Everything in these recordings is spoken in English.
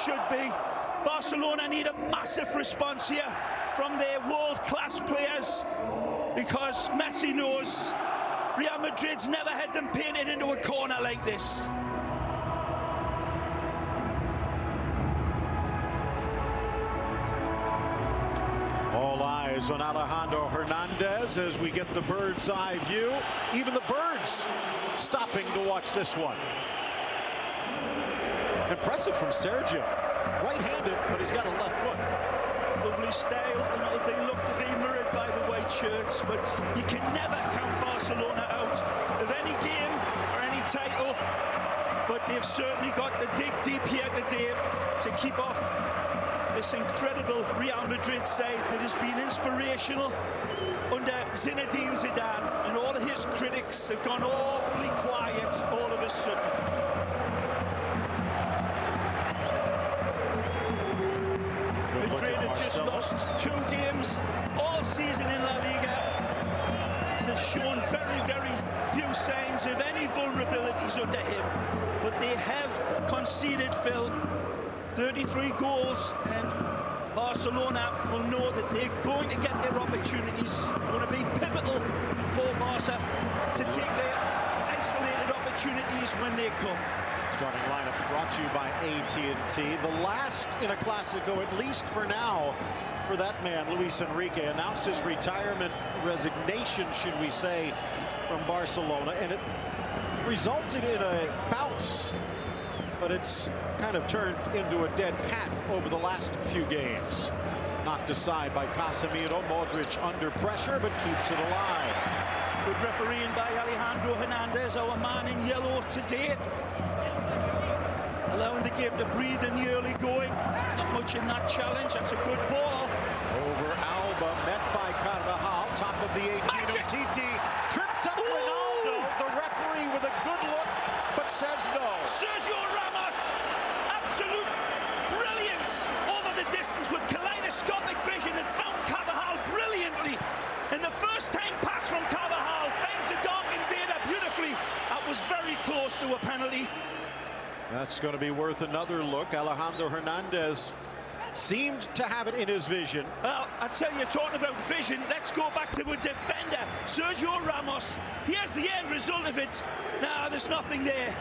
Should be. Barcelona need a massive response here from their world-class players, because Messi knows Real Madrid's never had them painted into a corner like this. All eyes on Alejandro Hernandez as we get the bird's eye view. Even the birds stopping to watch this one. Impressive from Sergio. Right-handed, but he's got a left foot. Lovely style, and it'll be looked to be mirrored by the white shirts, but you can never count Barcelona out of any game or any title. But they've certainly got to dig deep here today to keep off this incredible Real Madrid side that has been inspirational under Zinedine Zidane, and all of his critics have gone awfully quiet all of a sudden. Madrid have just lost 2 games all season in LaLiga. They've shown very, very few signs of any vulnerabilities under him. But they have conceded, Phil, 33 goals, and Barcelona will know that they're going to get their opportunities. Going to be pivotal for Barca to take their isolated opportunities when they come. Starting lineups brought to you by AT&T. The last in a Clásico, at least for now, for that man, Luis Enrique, announced his retirement, resignation, should we say, from Barcelona, and it resulted in a bounce, but it's kind of turned into a dead cat over the last few games. Knocked aside by Casemiro, Modric under pressure, but keeps it alive. Good refereeing by Alejandro Hernandez, our man in yellow today. Allowing the game to breathe in the early going. Not much in that challenge. That's a good ball. Over Alba, met by Carvajal, top of the 18 of Titi. Trips up Ronaldo. The referee with a good look, but says no. Sergio Ramos, absolute brilliance over the distance with kaleidoscopic vision, and found Carvajal brilliantly. And the first time pass from Carvajal finds the dark invader beautifully. That was very close to a penalty. That's going to be worth another look. Alejandro Hernandez seemed to have it in his vision. Well, I tell you, talking about vision, let's go back to a defender, Sergio Ramos. Here's the end result of it. Now, there's nothing there.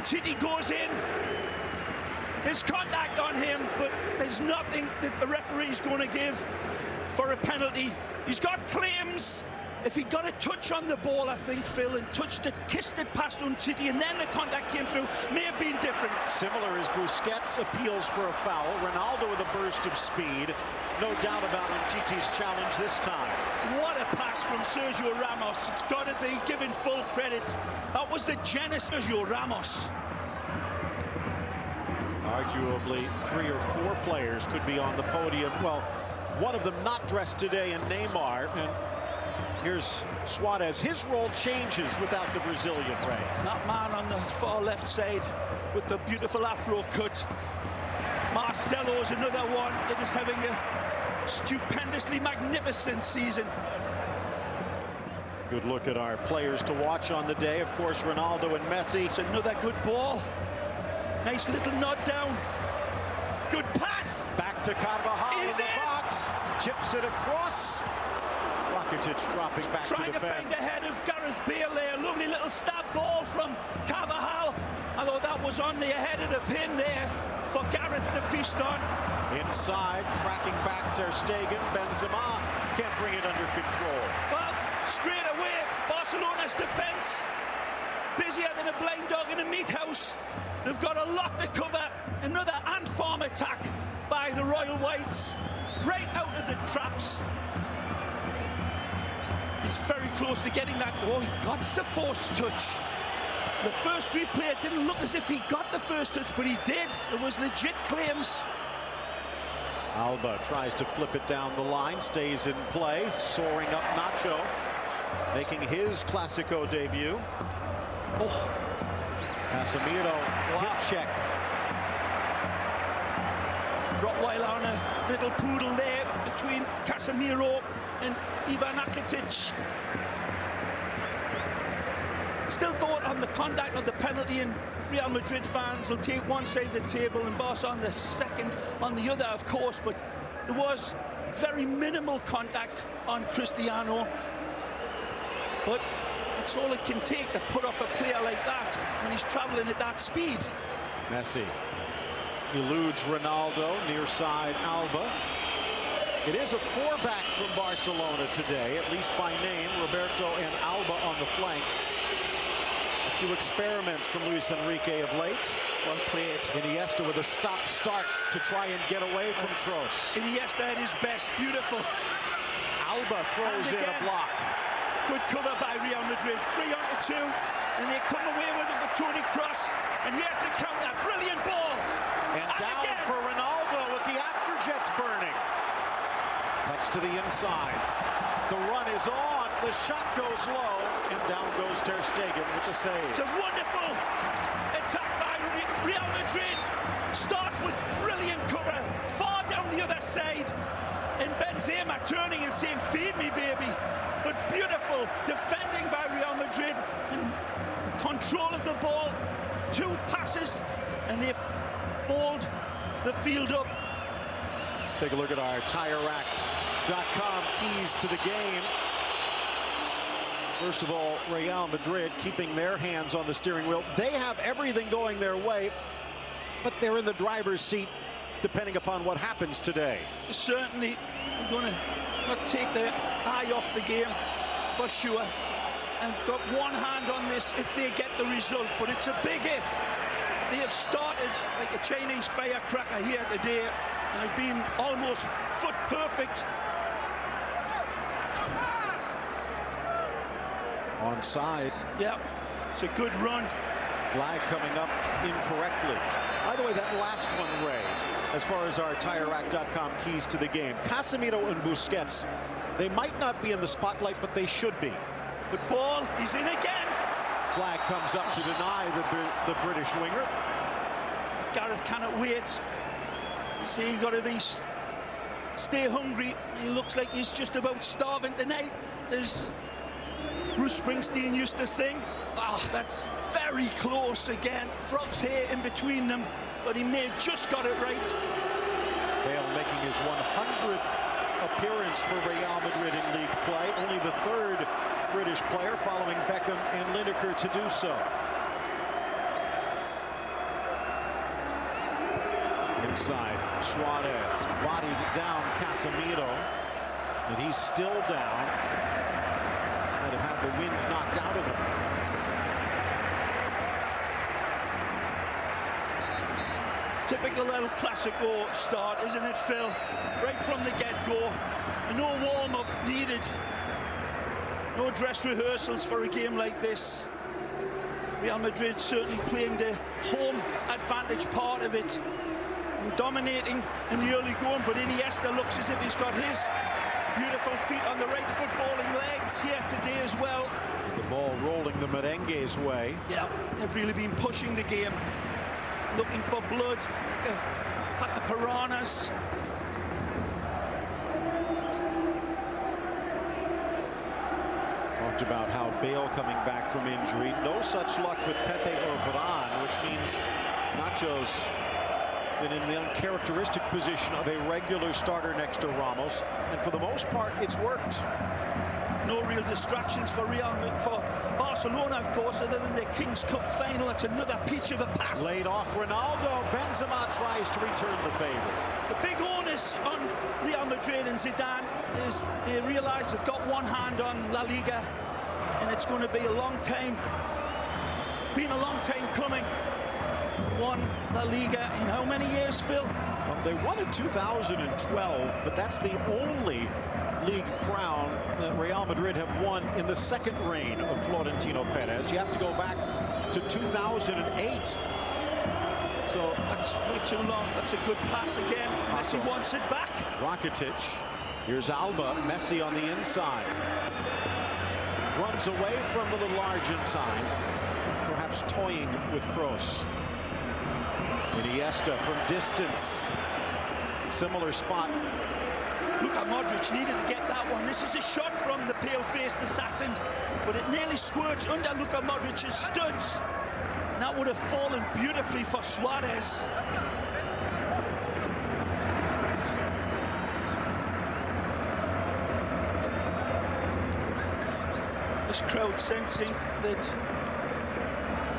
Titi goes in. There's contact on him, but there's nothing that the referee's going to give for a penalty. He's got claims. If he got a touch on the ball, I think, Phil, and touched it, kissed it past Titi, and then the contact came through, may have been different. Similar as Busquets appeals for a foul. Ronaldo with a burst of speed. No doubt about Titi's challenge this time. What a pass from Sergio Ramos. It's got to be given full credit. That was the genesis of Sergio Ramos. Arguably, 3 or 4 players could be on the podium. Well, one of them not dressed today in Neymar, and here's Suarez. His role changes without the Brazilian Ray. That man on the far left side with the beautiful afro cut. Marcelo's another one that is having a stupendously magnificent season. Good look at our players to watch on the day. Of course, Ronaldo and Messi. It's another good ball. Nice little nod down. Good pass. Back to Carvajal in the box. Chips it across. Rakitic dropping back to Trying to defend. find the head of Gareth Bale there. Lovely little stab ball from Carvajal. Although that was on the head of the pin there for Gareth to feast on. Inside, tracking back Ter Stegen. Benzema can't bring it under control. Well, straight away, Barcelona's defence, busier than a blind dog in a meat house. They've got a lot to cover. Another ant farm attack by the Royal Whites, right out of the traps. He's very close to getting that. Oh, he got the forced touch. The first replay, it didn't look as if he got the first touch, but he did. It was legit claims. Alba tries to flip it down the line, stays in play, soaring up Nacho, making his Clásico debut. Oh, Casemiro, hip check. Rottweiler on a little poodle there between Casemiro and Ivan Rakitic. Still thought on the conduct of the penalty, and Real Madrid fans will take one side of the table and Barca on the second, on the other, of course, but there was very minimal contact on Cristiano. But it's all it can take to put off a player like that when he's travelling at that speed. Messi eludes Ronaldo, near side Alba. It is a four-back from Barcelona today, at least by name. Roberto and Alba on the flanks. A few experiments from Luis Enrique of late. Well played. Iniesta with a stop-start to try and get away from Kroos. Iniesta at his best, beautiful. Alba throws in a block. Good cover by Real Madrid, 3-on-2, and they come away with it with Toni Kroos, and here's the counter, brilliant ball. And down again for Ronaldo with the afterjets burning. Cuts to the inside. The run is on, the shot goes low, and down goes Ter Stegen with the save. It's a wonderful attack by Real Madrid. Starts with brilliant cover, far down the other side, and Benzema turning and saying, feed me, baby. But beautiful defending by Real Madrid, and the control of the ball, 2 passes, and they've balled the field up. Take a look at our TireRack.com keys to the game. First of all, Real Madrid keeping their hands on the steering wheel. They have everything going their way, but they're in the driver's seat depending upon what happens today. Certainly, they're going to not take their eye off the game for sure, and got one hand on this if they get the result, but it's a big if. They have started like a Chinese firecracker here today and have been almost foot perfect. Onside. Yeah, it's a good run. Flag coming up incorrectly. By the way, that last one, Ray, as far as our TireRack.com keys to the game, Casemiro and Busquets, they might not be in the spotlight, but they should be. The ball, he's in again. Flag comes up to deny the British winger. Gareth cannot wait. You see, you got to stay hungry. He looks like he's just about starving tonight, as Bruce Springsteen used to sing. Ah, that's very close again. Frog's hair in between them, but he may have just got it right. Bale making his 100th appearance for Real Madrid in league play. Only the 3rd British player, following Beckham and Lineker, to do so. Inside, Suarez bodied down Casemiro, and he's still down. Might have had the wind knocked out of him. Typical El Clásico start, isn't it, Phil? Right from the get-go. No warm-up needed. No dress rehearsals for a game like this. Real Madrid certainly playing the home advantage part of it and dominating in the early going, but Iniesta looks as if he's got his beautiful feet on the right footballing legs here today as well. The ball rolling the merengue's way. Yeah, they've really been pushing the game, looking for blood, like the piranhas. Talked about how Bale coming back from injury. No such luck with Pepe or Varane, which means Nacho's been in the uncharacteristic position of a regular starter next to Ramos, and for the most part, it's worked. No real distractions for Barcelona, of course, other than their King's Cup final. That's another peach of a pass. Laid off Ronaldo. Benzema tries to return the favor. The big onus on Real Madrid and Zidane is they realise they've got one hand on La Liga, and it's going to be a long time coming. Won La Liga in how many years, Phil? Well, they won in 2012, but that's the only league crown that Real Madrid have won in the second reign of Florentino Perez. You have to go back to 2008. So that's way too long. That's a good pass again. Messi wants it back. Rakitic. Here's Alba. Messi on the inside. Runs away from the little Argentine. Perhaps toying with Kroos. Iniesta from distance. Similar spot. Luka Modric needed to get that one. This is a shot from the pale-faced assassin, but it nearly squirts under Luka Modric's studs. And that would have fallen beautifully for Suarez. This crowd sensing that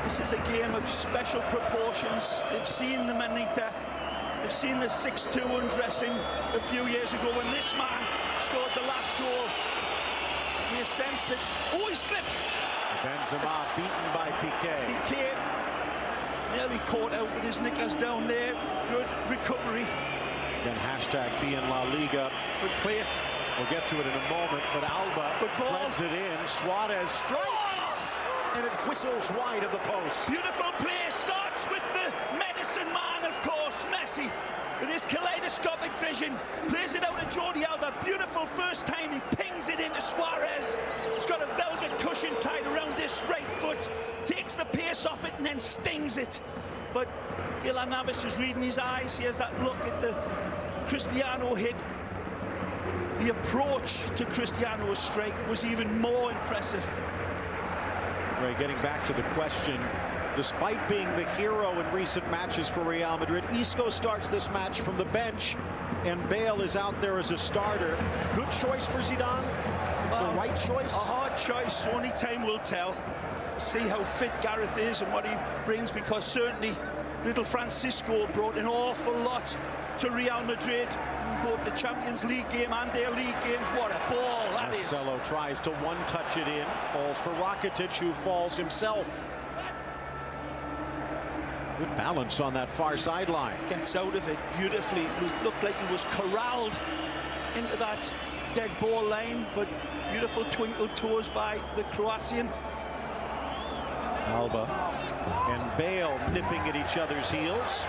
this is a game of special proportions. They've seen the Manita. They've seen the 6-2 undressing a few years ago when this man scored the last goal. They sense that, oh, he slips. Benzema beaten by Piqué. Piqué nearly caught out with his knickers down there. Good recovery. Then hashtag be in La Liga. Good play. We'll get to it in a moment, but Alba threads it in. Suarez strikes, and it whistles wide of the post. Beautiful play. Starts with the medicine man, of course, Messi, with his kaleidoscopic vision. Plays it out to Jordi Alba. Beautiful first time. He pings it into Suarez. He's got a velvet cushion tied around this right foot. Takes the pace off it and then stings it. But Keylor Navas is reading his eyes. He has that look at the Cristiano hit. The approach to Cristiano's strike was even more impressive. Right, getting back to the question, despite being the hero in recent matches for Real Madrid, Isco starts this match from the bench, and Bale is out there as a starter. Good choice for Zidane? The right choice? A hard choice. Only time will tell. See how fit Gareth is and what he brings, because certainly little Francisco brought an awful lot to Real Madrid in both the Champions League game and their league games. What a ball that is. Marcelo tries to one-touch it in. Falls for Rakitic, who falls himself. Good balance on that far sideline. Gets out of it beautifully. It looked like he was corralled into that dead ball line, but beautiful twinkle toes by the Croatian. Alba and Bale nipping at each other's heels.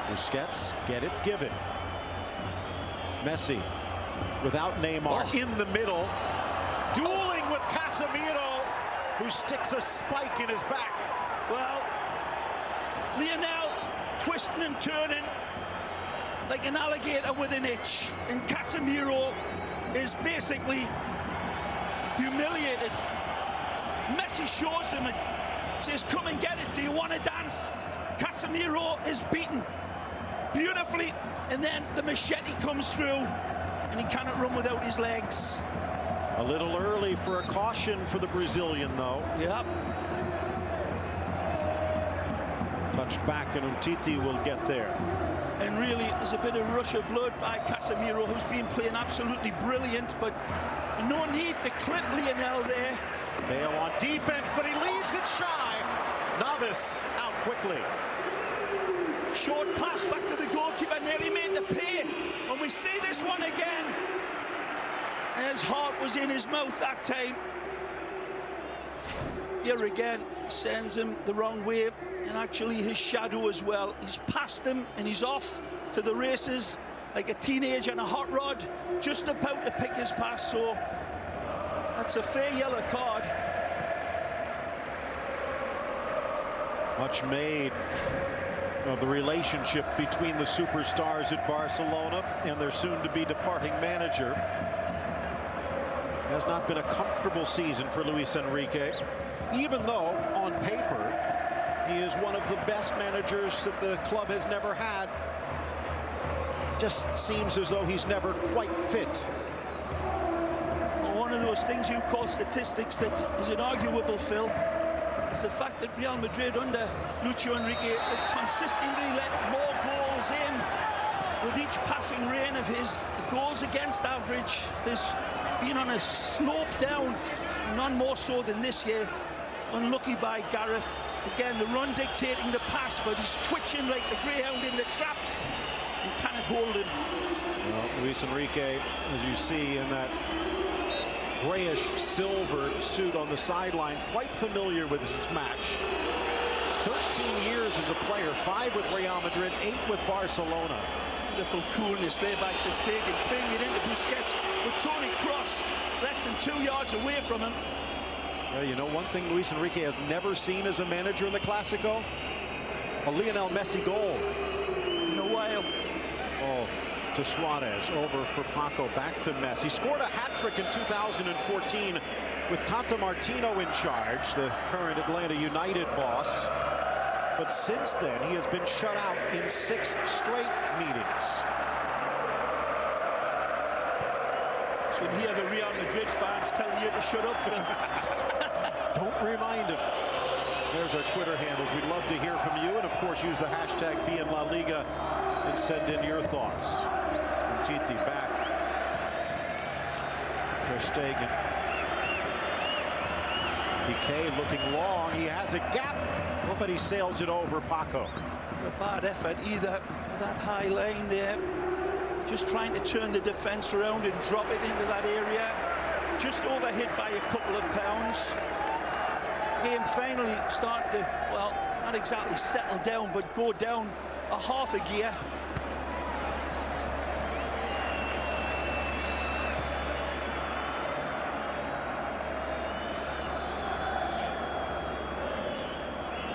Busquets, get it, give it. Messi without Neymar in the middle, dueling with Casemiro, who sticks a spike in his back. Well, Lionel twisting and turning like an alligator with an itch, and Casemiro is basically humiliated. Messi shows him and says, come and get it, do you want to dance? Casemiro is beaten beautifully, and then the machete comes through and he cannot run without his legs. A little early for a caution for the Brazilian, though. Yep. Touched back, and Umtiti will get there. And really, there's a bit of rush of blood by Casemiro, who's been playing absolutely brilliant, but no need to clip Lionel there. Bale on defense, but he leaves it shy. Navas out quickly. Short pass back to the goalkeeper, nearly made the pay. When we see this one again, his heart was in his mouth that time. Here again, sends him the wrong way, and actually his shadow as well. He's past him and he's off to the races like a teenager on a hot rod, just about to pick his pass. So that's a fair yellow card. Much made of the relationship between the superstars at Barcelona and their soon-to-be departing manager. Has not been a comfortable season for Luis Enrique, even though on paper he is one of the best managers that the club has never had. Just seems as though he's never quite fit. one of those things you call statistics that is inarguable, Phil. It's the fact that Real Madrid under Lucho Enrique have consistently let more goals in with each passing reign of his. The goals against average has been on a slope down, none more so than this year. Unlucky by Gareth. Again, the run dictating the pass, but he's twitching like the greyhound in the traps and cannot hold him. Well, Luis Enrique, as you see in that grayish silver suit on the sideline, quite familiar with his match. 13 years as a player, 5 with Real Madrid, 8 with Barcelona. Beautiful coolness there by Ter Stegen, playing it into Busquets with Toni Kroos less than 2 yards away from him. Well, you know one thing Luis Enrique has never seen as a manager in the Clásico? A Lionel Messi goal. In a while. Oh, to Suarez, over for Paco, back to Messi. He scored a hat-trick in 2014 with Tata Martino in charge, the current Atlanta United boss. But since then, he has been shut out in 6 straight meetings. So you can hear the Real Madrid fans telling you to shut up, Phil. Don't remind him. There's our Twitter handles. We'd love to hear from you. And, of course, use the hashtag #BeInLaLiga and send in your thoughts. Titi back. Ter Stegen. Piqué looking long. He has a gap, but he sails it over Paco. A bad effort either. That high line there. Just trying to turn the defence around and drop it into that area. Just overhit by a couple of pounds. Game finally starting to, well, not exactly settle down, but go down a half a gear.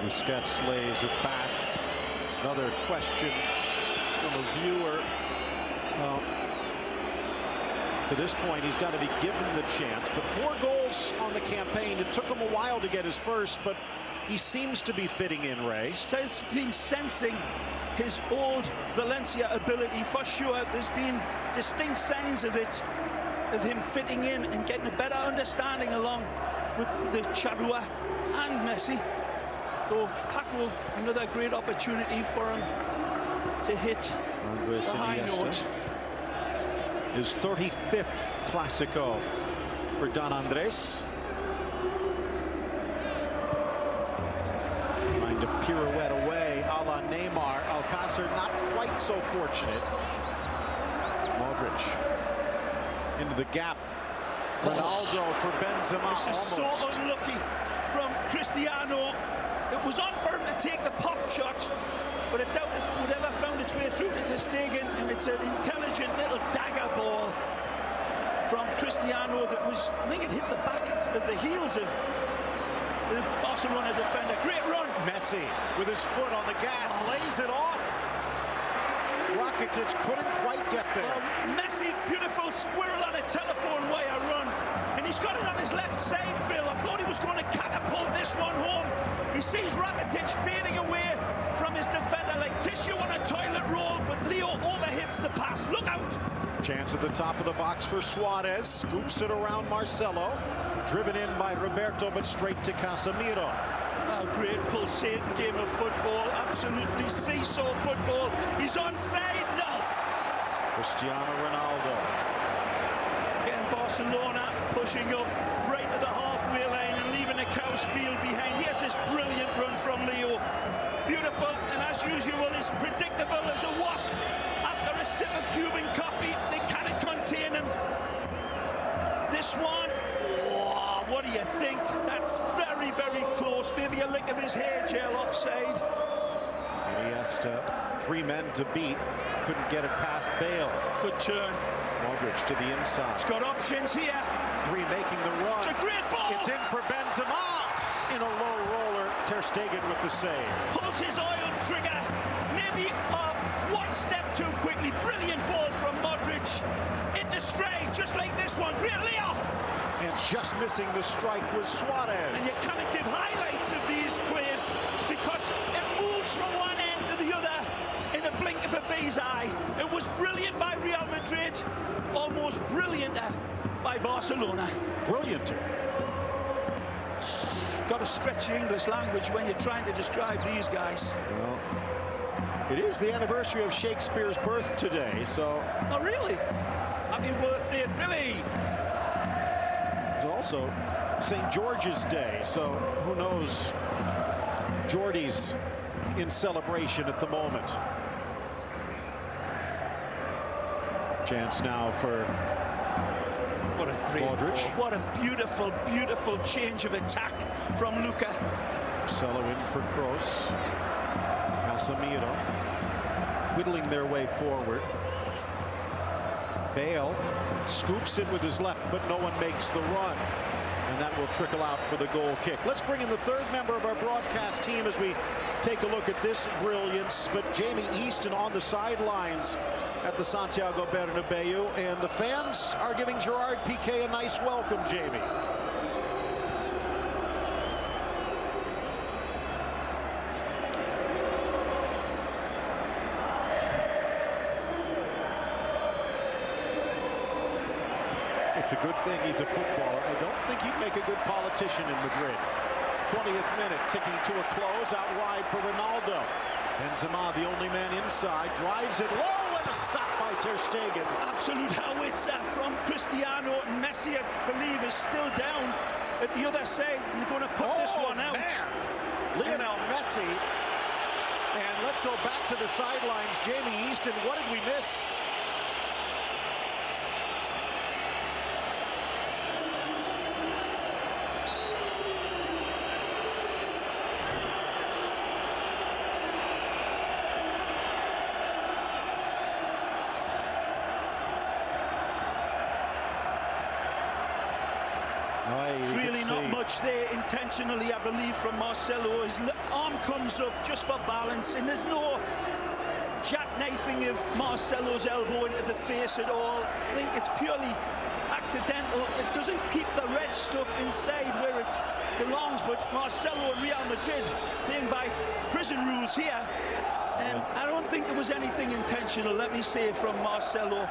Busquets lays it back. Another question from a viewer. To this point, he's got to be given the chance. But 4 goals on the campaign. It took him a while to get his first, but he seems to be fitting in, Ray. He's been sensing his old Valencia ability for sure. There's been distinct signs of it, of him fitting in and getting a better understanding along with the Charrua and Messi. So Paco, another great opportunity for him to hit the high note. His 35th Clásico for Don Andres. Trying to pirouette away a la Neymar. Alcácer not quite so fortunate. Modric into the gap. Ronaldo for Benzema. This is so unlucky from Cristiano. It was on for him to take the pop shot, but I doubt if it would ever found its way through to Ter Stegen, and it's an intelligent little dagger ball from Cristiano that was, I think it hit the back of the heels of the Barcelona defender. Great run. Messi with his foot on the gas, lays it off. Rakitic couldn't quite get there. Well, Messi, beautiful squirrel on a telephone wire run, and he's got it on his left side, Phil. I thought he was going to catapult this one home. He sees Rakitic fading away from his defender like tissue on a toilet roll, but Leo overhits the pass. Look out! Chance at the top of the box for Suarez. Scoops it around Marcelo. Driven in by Roberto, but straight to Casemiro. A great pulsating game of football. Absolutely seesaw football. He's onside. No! Cristiano Ronaldo. Again, Barcelona pushing up right to the halfway line and leaving the cow's field behind. Here's this brilliant run from Leo. Beautiful, and as usual, is predictable as a wasp. After a sip of Cuban coffee, they cannot contain him. This one, oh, what do you think? That's very, very close. Maybe a lick of his hair gel offside. Iniesta, 3 men to beat. Couldn't get it past Bale. Good turn. Modric to the inside. He's got options here. 3 making the run. It's a great ball. It's in for Benzema. In a low roller, Ter Stegen with the save. Pulls his oil trigger. Maybe one step too quickly. Brilliant ball from Modric. Into stray, just like this one. Great layoff. And just missing the strike was Suarez. And you cannot give highlights of these players because it moves from one end to the other in a blink of a bee's eye. It was brilliant by Real Madrid. Almost brilliant by Barcelona. Brilliant. Got to stretch the English language when you're trying to describe these guys. Well, it is the anniversary of Shakespeare's birth today, so... Oh, really? Happy birthday, Billy! It's also St. George's Day, so who knows? Geordie's in celebration at the moment. Chance now for what a great Modric. Ball. What a beautiful, beautiful change of attack from Luka. Marcelo in for Kroos. Casemiro whittling their way forward. Bale scoops it with his left, but no one makes the run. And that will trickle out for the goal kick. Let's bring in the third member of our broadcast team as we take a look at this brilliance. But Jamie Easton on the sidelines at the Santiago Bernabeu, and the fans are giving Gerard Piqué a nice welcome, Jamie. It's a good thing he's a footballer. I don't think he'd make a good politician in Madrid. 20th minute, ticking to a close, out wide for Ronaldo. Benzema, the only man inside, drives it low, and a stop by Ter Stegen. Absolute howitzer from Cristiano, and Messi, I believe, is still down at the other side, and they're going to put this one out. Man. Lionel Messi. And let's go back to the sidelines. Jamie Easton, what did we miss? Really not much there intentionally, I believe, from Marcelo. His arm comes up just for balance, and there's no jackknifing of Marcelo's elbow into the face at all. I think it's purely accidental. It doesn't keep the red stuff inside where it belongs, but Marcelo and Real Madrid playing by prison rules here. And I don't think there was anything intentional, let me say, from Marcelo.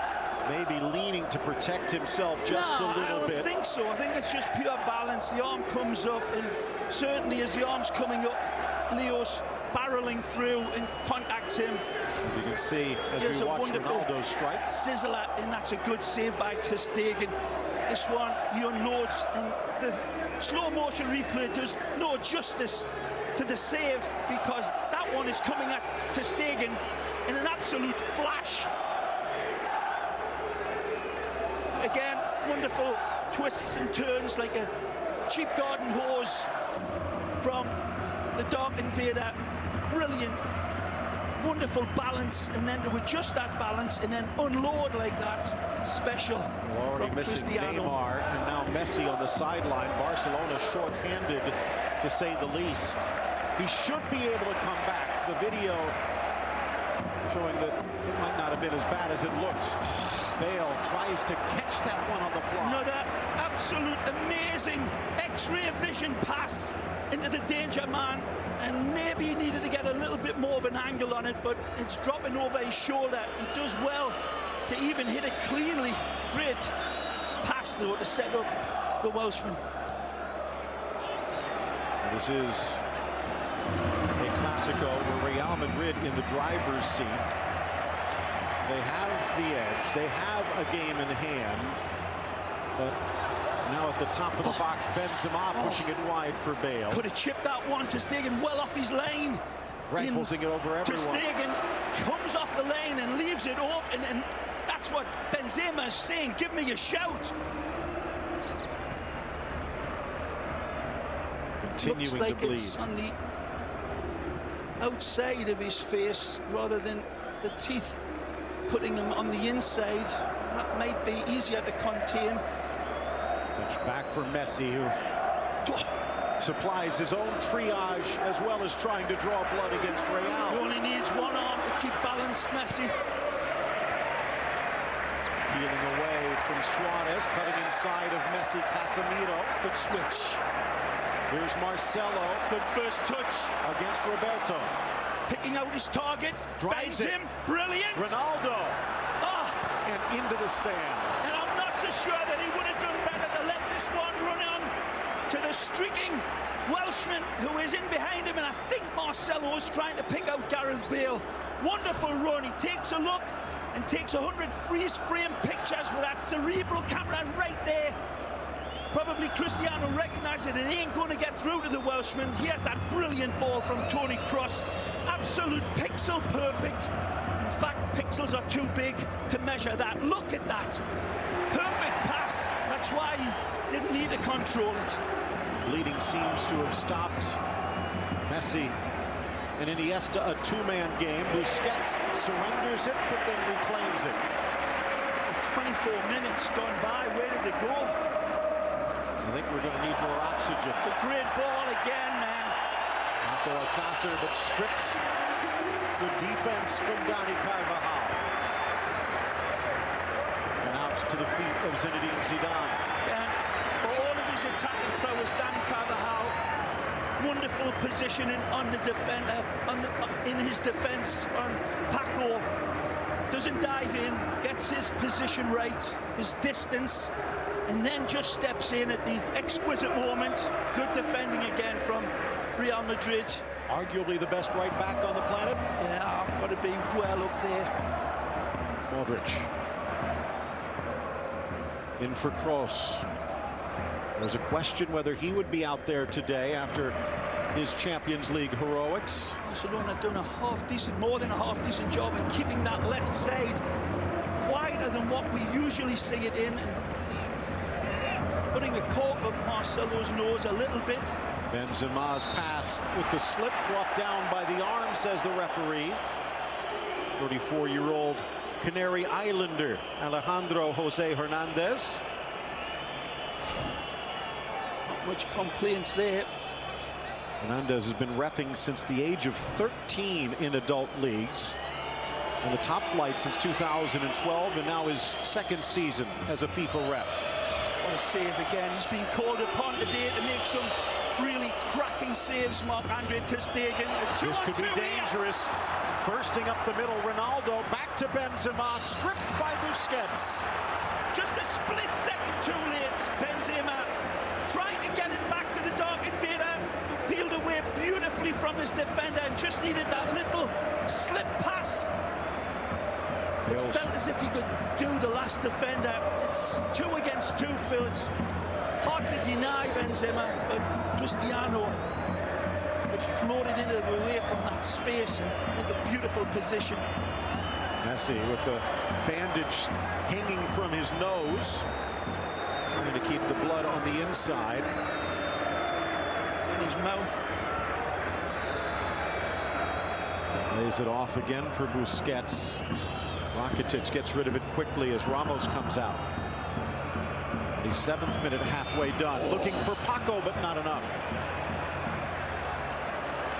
Maybe leaning to protect himself just a little bit. I don't think so. I think it's just pure balance. The arm comes up, and certainly as the arm's coming up, Leo's barreling through and contacts him. You can see as we watch Ronaldo's strike. Sizzler, and that's a good save by Ter Stegen. This one, he unloads, and the slow motion replay does no justice to the save, because that one is coming at Ter Stegen in an absolute flash. Again, wonderful twists and turns like a cheap garden hose from the Dark Invader. Brilliant, wonderful balance, and then to adjust that balance and then unload like that. Special Already from missing Cristiano. Neymar, and now Messi on the sideline. Barcelona short-handed, to say the least. He should be able to come back. The video showing that it might not have been as bad as it looks. Bale tries to catch that one on the fly. Another absolute amazing X-ray vision pass into the danger man, and maybe he needed to get a little bit more of an angle on it, but it's dropping over his shoulder. He does well to even hit it cleanly. Great pass, though, to set up the Welshman. This is a Clásico where Real Madrid in the driver's seat. They have the edge. They have a game in hand. But now at the top of the box, Benzema pushing it wide for Bale. Could have chipped that one. Ter Stegen well off his lane. Riflesing it over everyone. Ter Stegen comes off the lane and leaves it open, and that's what Benzema is saying. Give me a shout. Continuing Looks like to bleed. it's on the outside of his face rather than the teeth putting him on the inside. That might be easier to contain. Touch back for Messi, who supplies his own triage as well as trying to draw blood against Real. He only needs one arm to keep balanced, Messi. Peeling away from Suarez, cutting inside of Messi. Casemiro. Good switch. Here's Marcelo. Good first touch. Against Roberto. Picking out his target. Drives Finds him. Brilliant. Ronaldo. Ah, and into the stands. And I'm not so sure that he would have done better to let this one run on to the streaking Welshman who is in behind him, and I think Marcelo is trying to pick out Gareth Bale. Wonderful run. He takes a look and takes 100 freeze frame pictures with that cerebral camera, and right there, probably Cristiano recognised that it ain't going to get through to the Welshman. Here's that brilliant ball from Toni Kroos. Absolute pixel perfect. In fact, pixels are too big to measure that. Look at that. Perfect pass. That's why he didn't need to control it. Bleeding seems to have stopped. Messi and Iniesta, a two-man game. Busquets surrenders it, but then reclaims it. 24 minutes gone by. Where did it go? I think we're going to need more oxygen. The great ball again, man. Alcácer, but stripped. Good defense from Dani Carvajal. And out to the feet of Zinedine Zidane. And for all of his attacking prowess, Dani Carvajal, wonderful positioning on the defender, in his defense on Paco. Doesn't dive in, gets his position right, his distance, and then just steps in at the exquisite moment. Good defending again from Real Madrid. Arguably the best right back on the planet. Yeah, I've got to be well up there. Modric. In for Kroos. There's a question whether he would be out there today after his Champions League heroics. Barcelona have done more than a half-decent job in keeping that left side quieter than what we usually see it in, and putting a cork up Marcelo's nose a little bit. Benzema's pass with the slip brought down by the arm, says the referee. 34-year-old Canary Islander Alejandro Jose Hernandez. Not much complaints there. Hernandez has been reffing since the age of 13 in adult leagues. On the top flight since 2012, and now his second season as a FIFA ref. What a save again. He's been called upon today to make some really cracking saves, Marc-Andre ter Stegen. This could be dangerous. Bursting up the middle, Ronaldo back to Benzema, stripped by Busquets. Just a split second too late. Benzema trying to get it back to the Dark Invader, who peeled away beautifully from his defender and just needed that little slip pass. It felt as if he could do the last defender. It's 2 against 2, Phil. It's hard to deny Benzema, but Cristiano had floated away from that space and into beautiful position. Messi with the bandage hanging from his nose, trying to keep the blood on the inside. It's in his mouth. Lays it off again for Busquets. Rakitic gets rid of it quickly as Ramos comes out. The 7th minute, halfway done. Looking for Paco, but not enough.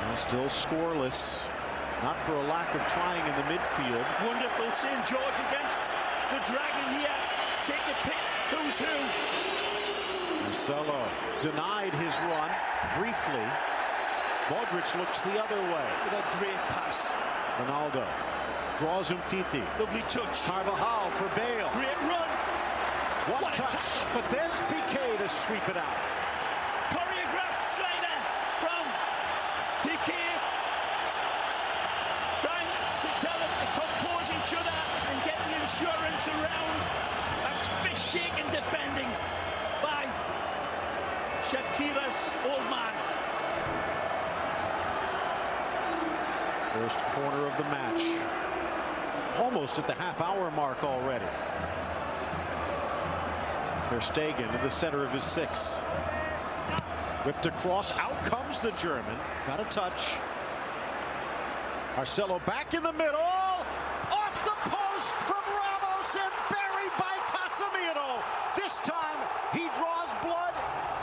And still scoreless. Not for a lack of trying in the midfield. Wonderful St. George against the Dragon here. Take a pick. Who's who? Marcelo denied his run briefly. Modric looks the other way. With a great pass. Ronaldo draws Umtiti. Lovely touch. Carvajal for Bale. Great run. One touch, but there's Piqué to sweep it out. Choreographed slider from Piqué. Trying to tell them to compose each other and get the insurance around. That's fish-shaking defending by Shakira's old man. First corner of the match. Almost at the half-hour mark already. Ter Stegen in the center of his 6. Whipped across, out comes the German. Got a touch. Marcelo back in the middle. Off the post from Ramos and buried by Casemiro. This time he draws blood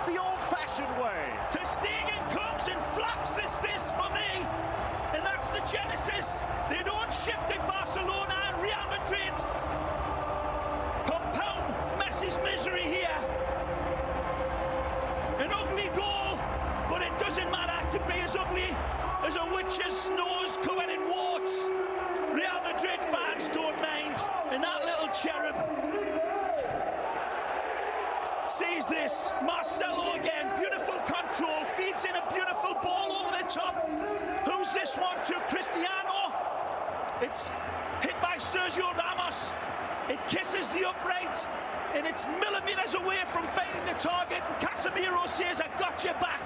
the old-fashioned way. Ter Stegen comes and flaps this for me. And that's the genesis. They don't shift at Barcelona and Real Madrid. Compound Messi's misery here. An ugly goal, but it doesn't matter. It could be as ugly as a witch's nose covered in warts. Real Madrid fans don't mind. And that little white cherub. Sees this, Marcelo again, beautiful control, feeds in a beautiful ball over the top. Who's this one to? Cristiano. It's hit by Sergio Ramos. It kisses the upright, and it's millimeters away from finding the target. And Casemiro says, I got your back,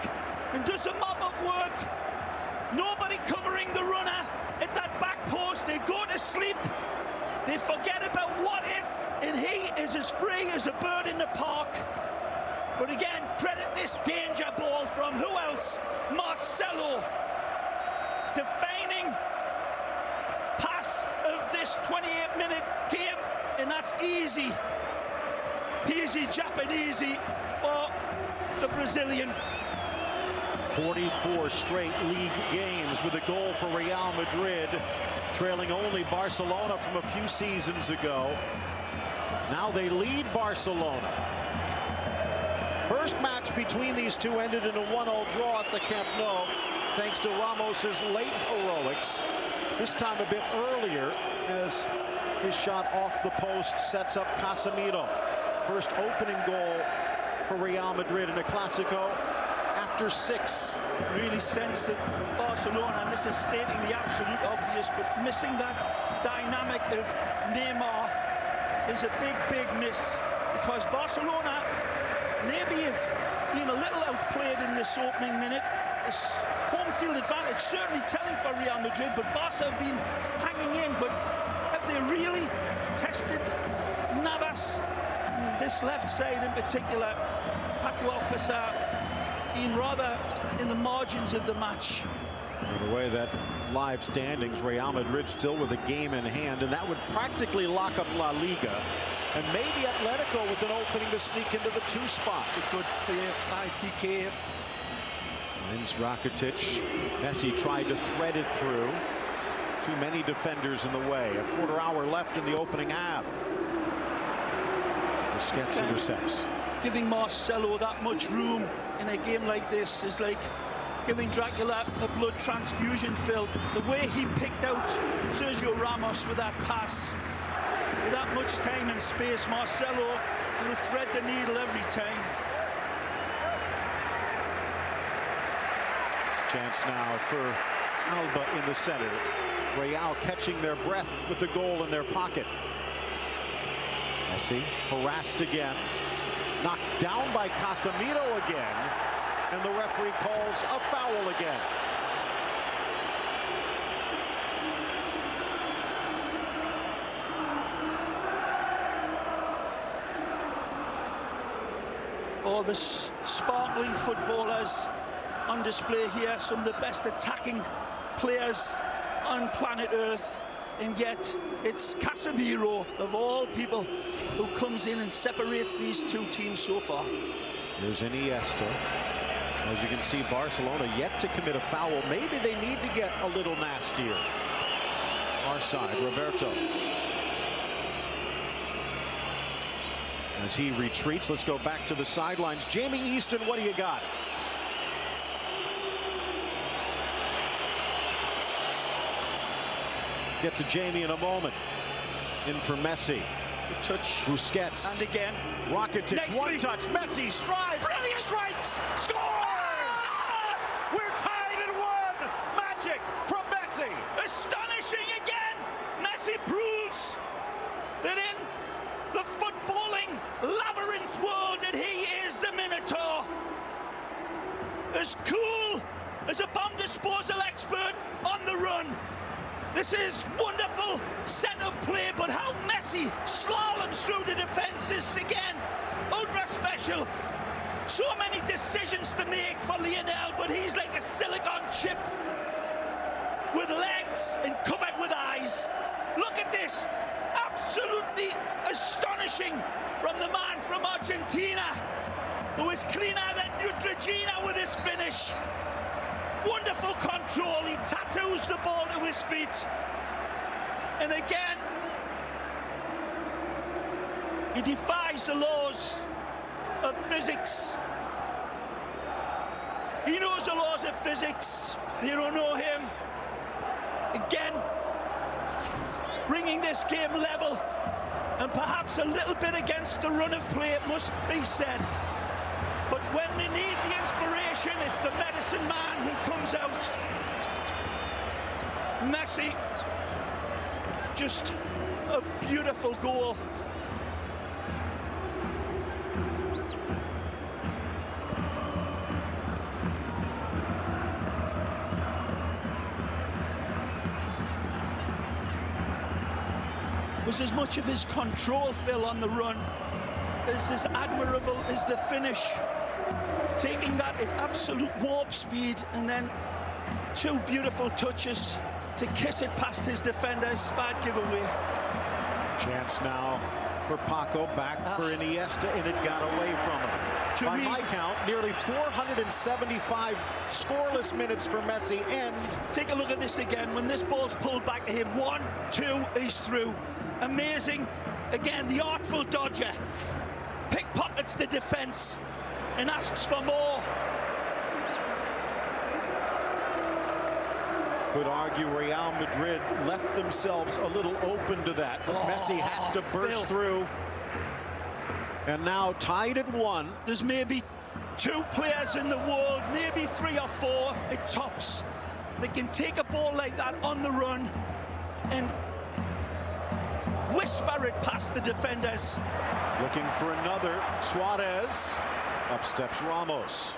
and does the mop-up work. Nobody covering the runner at that back post. They go to sleep. They forget about what if, and he is as free as a bird in the park. But again, credit this danger ball from who else? Marcelo. Defining pass of this 28-minute game, and that's easy. Easy Japanese for the Brazilian. 44 straight league games with a goal for Real Madrid, trailing only Barcelona from a few seasons ago. Now they lead Barcelona. First match between these two ended in a 1-0 draw at the Camp Nou, thanks to Ramos's late heroics. This time a bit earlier, as his shot off the post sets up Casemiro. First opening goal for Real Madrid in a Clásico after 6. Really sense that Barcelona, and this is stating the absolute obvious, but missing that dynamic of Neymar is a big miss, because Barcelona maybe have been a little outplayed in this opening minute. This home field advantage certainly telling for Real Madrid, but Barca have been hanging in. But have they really tested Navas? This left side in particular, Paco Alcácer, being rather in the margins of the match. The way that live standings, Real Madrid still with a game in hand, and that would practically lock up La Liga. And maybe Atletico with an opening to sneak into the 2 spot. It's a good PK. Wins Rakitic. Messi tried to thread it through. Too many defenders in the way. A quarter hour left in the opening half. Busquets intercepts. Giving Marcelo that much room in a game like this is like giving Dracula a blood transfusion, Phil. The way he picked out Sergio Ramos with that pass, with that much time and space, Marcelo will thread the needle every time. Chance now for Alba in the center. Real catching their breath with the goal in their pocket. Messi harassed again. Knocked down by Casemiro again. And the referee calls a foul again. All the sparkling footballers on display here, some of the best attacking players on planet Earth, and yet it's Casemiro, of all people, who comes in and separates these two teams so far. Here's Iniesta. As you can see, Barcelona yet to commit a foul. Maybe they need to get a little nastier. Our side, Roberto. As he retreats, let's go back to the sidelines. Jamie Easton, what do you got? Get to Jamie in a moment. In for Messi. The touch. Busquets. And again. Rakitic, one touch. Messi strides. Brilliant. Strikes. Scores! We're tied at 1. Magic from Messi. Astonishing again. Messi proves that in the footballing labyrinth world that he is the Minotaur. As cool as a bomb disposal expert on the run. This is wonderful set-up play, but how Messi slaloms through the defenses again. Ultra special. So many decisions to make for Lionel, but he's like a silicon chip with legs and covered with eyes. Look at this. Absolutely astonishing from the man from Argentina, who is cleaner than Neutrogena with his finish. Wonderful control. He tattoos the ball to his feet. And again, he defies the laws of physics. He knows the laws of physics. They don't know him. Again, bringing this game level. and perhaps a little bit against the run of play, it must be said. But when they need the inspiration, it's the medicine man who comes out. Messi, just a beautiful goal. Was as much of his control, Phil, on the run as admirable as the finish. Taking that at absolute warp speed and then two beautiful touches to kiss it past his defenders. Bad giveaway. Chance now for Paco, back for Iniesta, and it got away from him. By my count, nearly 475 scoreless minutes for Messi, and take a look at this again. When this ball's pulled back to him, 1, 2, he's through. Amazing. Again, the artful dodger pickpockets the defense and asks for more. Could argue Real Madrid left themselves a little open to that, but Messi has to burst through. And now tied at 1. There's maybe 2 players in the world, maybe 3 or 4 at tops, that can take a ball like that on the run and whisper it past the defenders. Looking for another. Suarez. Up steps Ramos.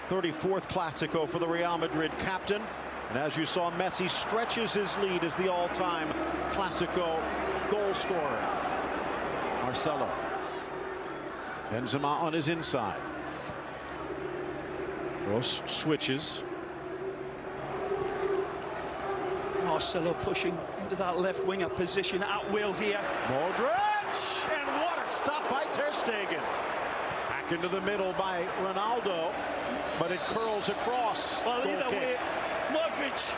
34th Clásico for the Real Madrid captain. And as you saw, Messi stretches his lead as the all-time Clásico goal scorer. Marcelo. Benzema on his inside. Gross switches. Marcelo pushing into that left winger position at will here. Modric, and what a stop by Ter Stegen. Back into the middle by Ronaldo, but it curls across. Well, either way, Modric,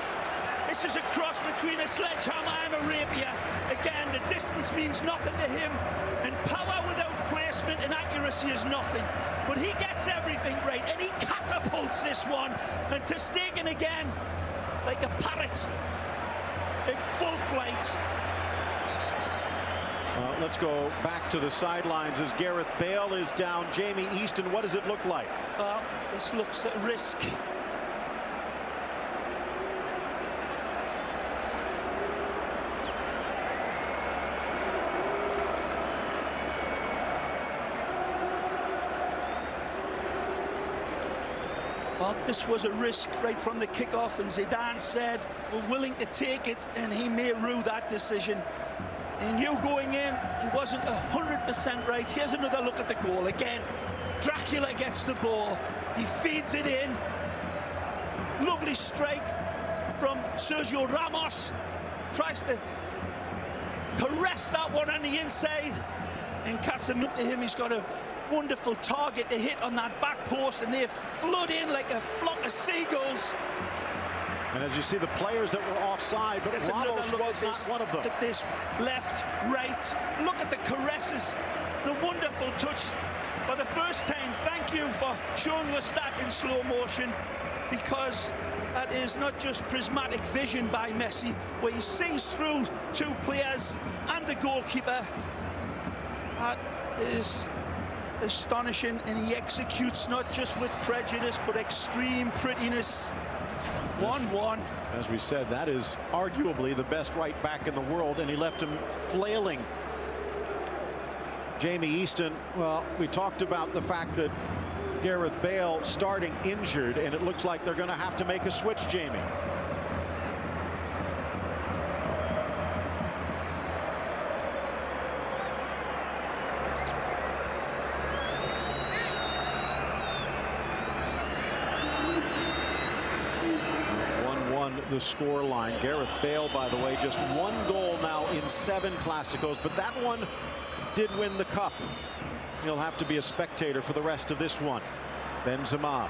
this is a cross between a sledgehammer and a rapier. Again, the distance means nothing to him, and power without placement and accuracy is nothing. But he gets everything right, and he catapults this one. And Ter Stegen again, like a parrot at full flight. Let's go back to the sidelines as Gareth Bale is down. Jamie Easton, what does it look like? Well, this looks at risk. Well, this was a risk right from the kickoff, and Zidane said we're willing to take it, and he may rue that decision. He knew going in he wasn't 100% right. Here's another look at the goal. Again, Dracula gets the ball. He feeds it in. Lovely strike from Sergio Ramos. Tries to caress that one on the inside. And Casemiro to him, he's got a wonderful target to hit on that back post, and they flood in like a flock of seagulls. And as you see, the players that were offside, but Ramos was not one of them. Look at this, left, right. Look at the caresses, the wonderful touch. For the first time, thank you for showing us that in slow motion, because that is not just prismatic vision by Messi, where he sees through 2 players and the goalkeeper. That is astonishing, and he executes not just with prejudice, but extreme prettiness. 1-1. As we said, that is arguably the best right back in the world, and he left him flailing. Jamie Easton, well, we talked about the fact that Gareth Bale starting injured, and it looks like they're going to have to make a switch, Jamie. The score line. Gareth Bale, by the way, just 1 goal now in 7 Clásicos, but that one did win the cup. He'll have to be a spectator for the rest of this one. Benzema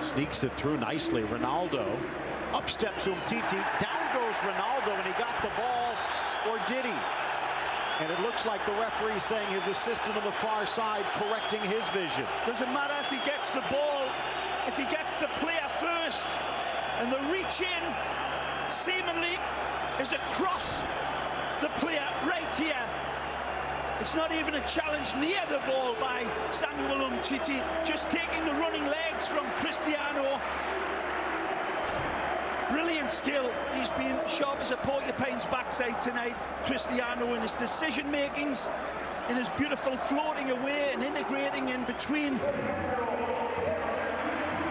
sneaks it through nicely. Ronaldo, up steps Umtiti, down goes Ronaldo, and he got the ball, or did he? And it looks like the referee saying his assistant on the far side correcting his vision. Doesn't matter if he gets the ball, if he gets the player first. And the reach in seemingly is across the player right here. It's not even a challenge near the ball by Samuel Umtiti, just taking the running legs from Cristiano. Brilliant skill. He's been sharp as a porcupine's backside tonight, Cristiano, in his decision makings, in his beautiful floating away and integrating in between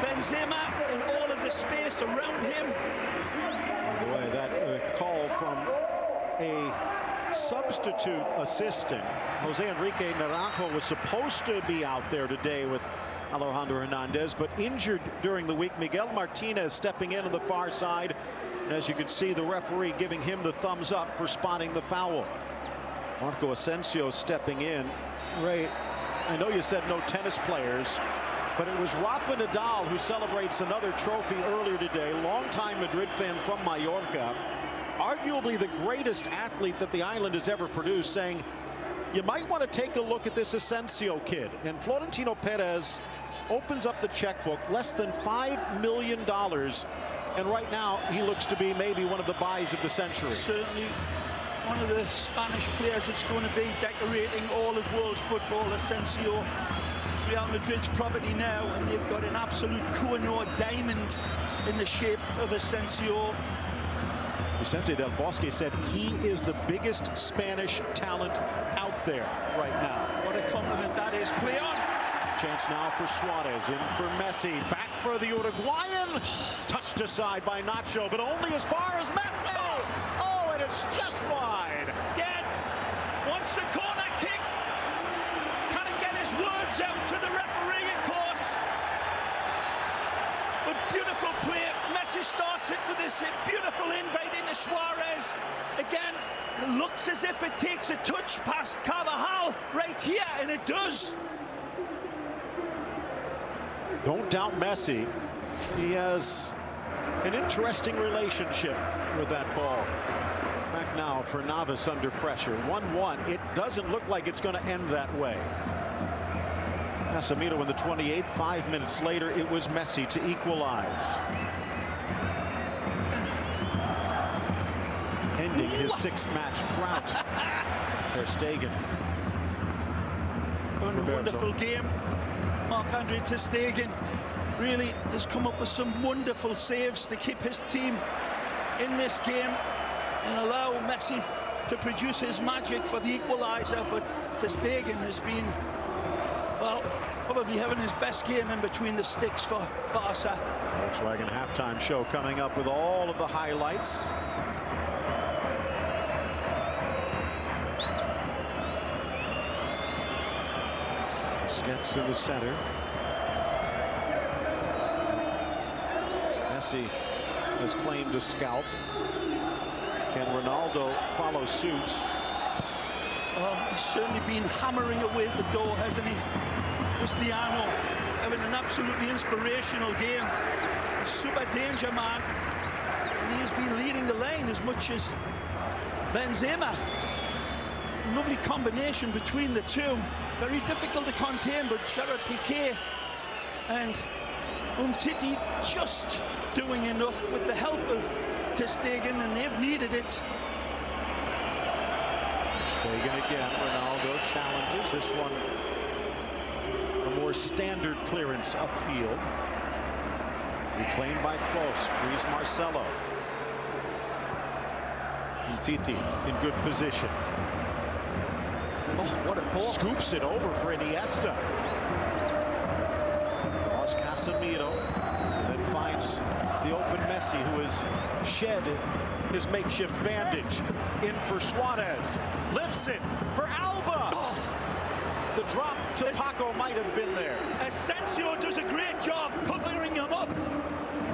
Benzema and all of the space around him. By the way, that call from a substitute assistant. Jose Enrique Naranjo was supposed to be out there today with Alejandro Hernandez, but injured during the week. Miguel Martinez stepping in on the far side. And as you can see, the referee giving him the thumbs up for spotting the foul. Marco Asensio stepping in. Ray, I know you said no tennis players, but it was Rafa Nadal who celebrates another trophy earlier today. Longtime Madrid fan from Mallorca. Arguably the greatest athlete that the island has ever produced, saying, you might want to take a look at this Asensio kid. And Florentino Perez opens up the checkbook, less than $5 million. And right now, he looks to be maybe one of the buys of the century. Certainly one of the Spanish players that's going to be decorating all of world football. Asensio, it's Real Madrid's property now, and they've got an absolute Koh-i-Noor diamond in the shape of Asensio. Vicente Del Bosque said he is the biggest Spanish talent out there right now. What a compliment that is. Play on. Chance now for Suarez, in for Messi, back for the Uruguayan. Touched aside by Nacho, but only as far as Messi. Oh, and it's just wide. Again, wants the corner kick. Can't get his words out to the referee, of course. But beautiful play. Messi starts it with this beautiful invite into Suarez. Again, it looks as if it takes a touch past Carvajal right here, and it does. Don't doubt Messi. He has an interesting relationship with that ball. Back now for Navas under pressure. 1-1. It doesn't look like it's going to end that way. Casemiro in the 28th. 5 minutes later, it was Messi to equalize. Ending his 6-match drought. Ter Stegen. Wonderful game. Marc-Andre Ter Stegen really has come up with some wonderful saves to keep his team in this game and allow Messi to produce his magic for the equaliser. But Ter Stegen has been, well, probably having his best game in between the sticks for Barca. Volkswagen halftime show coming up with all of the highlights. Gets in the center. Messi has claimed a scalp. Can Ronaldo follow suit? Well, he's certainly been hammering away at the door, hasn't he? Cristiano having an absolutely inspirational game. A super danger man. And he has been leading the line as much as Benzema. Lovely combination between the two. Very difficult to contain, but Gerard Piqué and Umtiti just doing enough with the help of Ter Stegen, and they've needed it. Stegen again. Ronaldo challenges. This one a more standard clearance upfield. Reclaimed by Close. Frees Marcelo. Umtiti in good position. Oh, what a ball. Scoops it over for Iniesta. Draws Casemiro and then finds the open Messi, who has shed his makeshift bandage. In for Suarez. Lifts it for Alba. Oh. The drop to Paco might have been there. Asensio does a great job covering him up.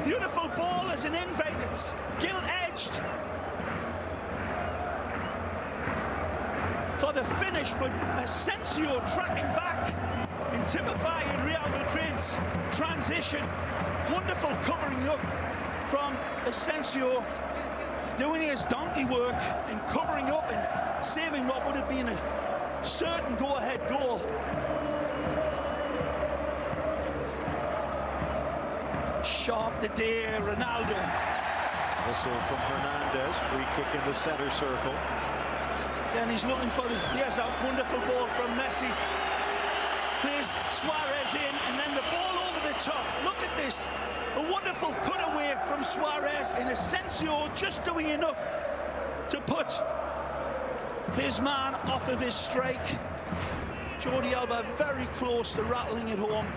Beautiful ball as an invite. It's gilt-edged for the finish, but Asensio tracking back and typifying Real Madrid's transition. Wonderful covering up from Asensio, doing his donkey work and covering up and saving what would have been a certain go-ahead goal. Sharp the day, Ronaldo. Whistle from Hernandez. Free kick in the center circle. And he's looking for here's a wonderful ball from Messi. Plays Suarez in, and then the ball over the top. Look at this. A wonderful cutaway from Suarez, and Asensio just doing enough to put his man off of his strike. Jordi Alba very close to rattling it home.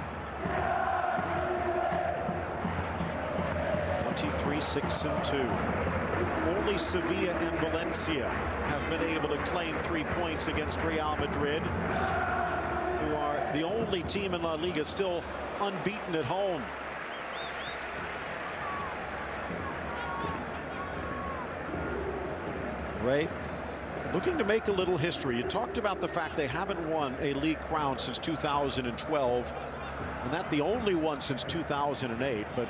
23-6-2. Only Sevilla and Valencia have been able to claim 3 points against Real Madrid, who are the only team in La Liga still unbeaten at home. Ray, looking to make a little history. You talked about the fact they haven't won a league crown since 2012, and that the only one since 2008. But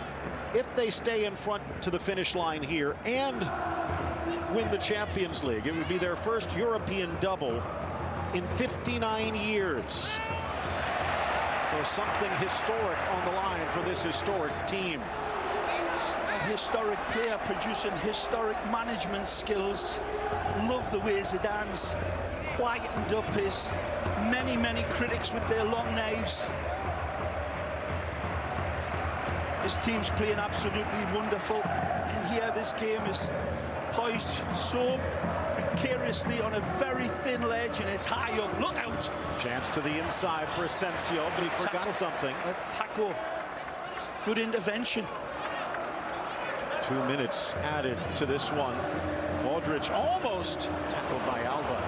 if they stay in front to the finish line here and win the Champions League, it would be their first European double in 59 years. So something historic on the line for this historic team. A historic player producing historic management skills. Love the way Zidane's quietened up his many critics with their long knives. His team's playing absolutely wonderful, and here this game is poised so precariously on a very thin ledge, and it's high up. Look out! Chance to the inside for Asensio, but he forgot something. Paco, good intervention. 2 minutes added to this one. Modric almost tackled by Alba.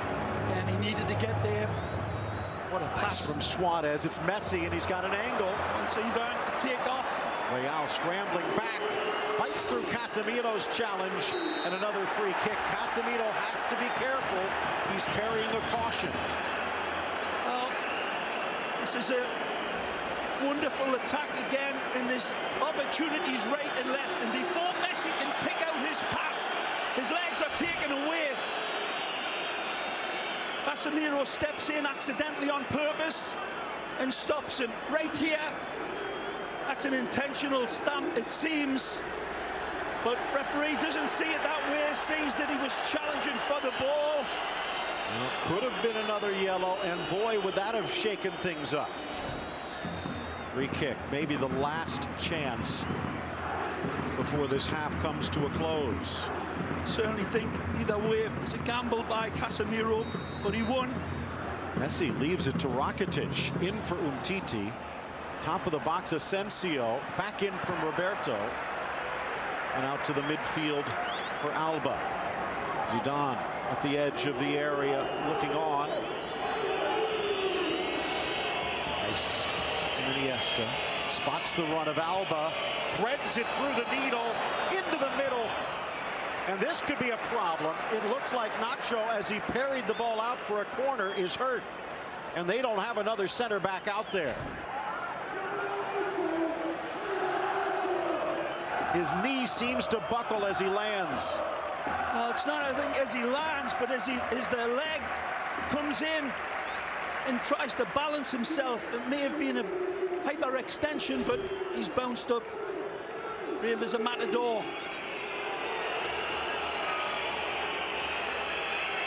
And he needed to get there. What a pass from Suarez. It's Messi, and he's got an angle. Once Ivan to take off. Real scrambling back. Fights through Casemiro's challenge, and another free kick. Casemiro has to be careful. He's carrying a caution. Well, this is a wonderful attack again, and there's opportunities right and left, and before Messi can pick out his pass, his legs are taken away. Casemiro steps in accidentally on purpose and stops him right here. That's an intentional stamp, it seems, but referee doesn't see it that way. Sees that he was challenging for the ball. Well, could have been another yellow, and boy, would that have shaken things up. Free kick, maybe the last chance before this half comes to a close. Certainly think either way it was a gamble by Casemiro, but he won. Messi leaves it to Rakitic, in for Umtiti. Top of the box, Asensio, back in from Roberto, and out to the midfield for Alba. Zidane at the edge of the area, looking on. Nice from Iniesta. Spots the run of Alba, threads it through the needle, into the middle. And this could be a problem. It looks like Nacho, as he parried the ball out for a corner, is hurt. And they don't have another center back out there. His knee seems to buckle as he lands. Well, it's not, I think, as he lands, but as the leg comes in and tries to balance himself. It may have been a hyperextension, but he's bounced up. Brave as a matador.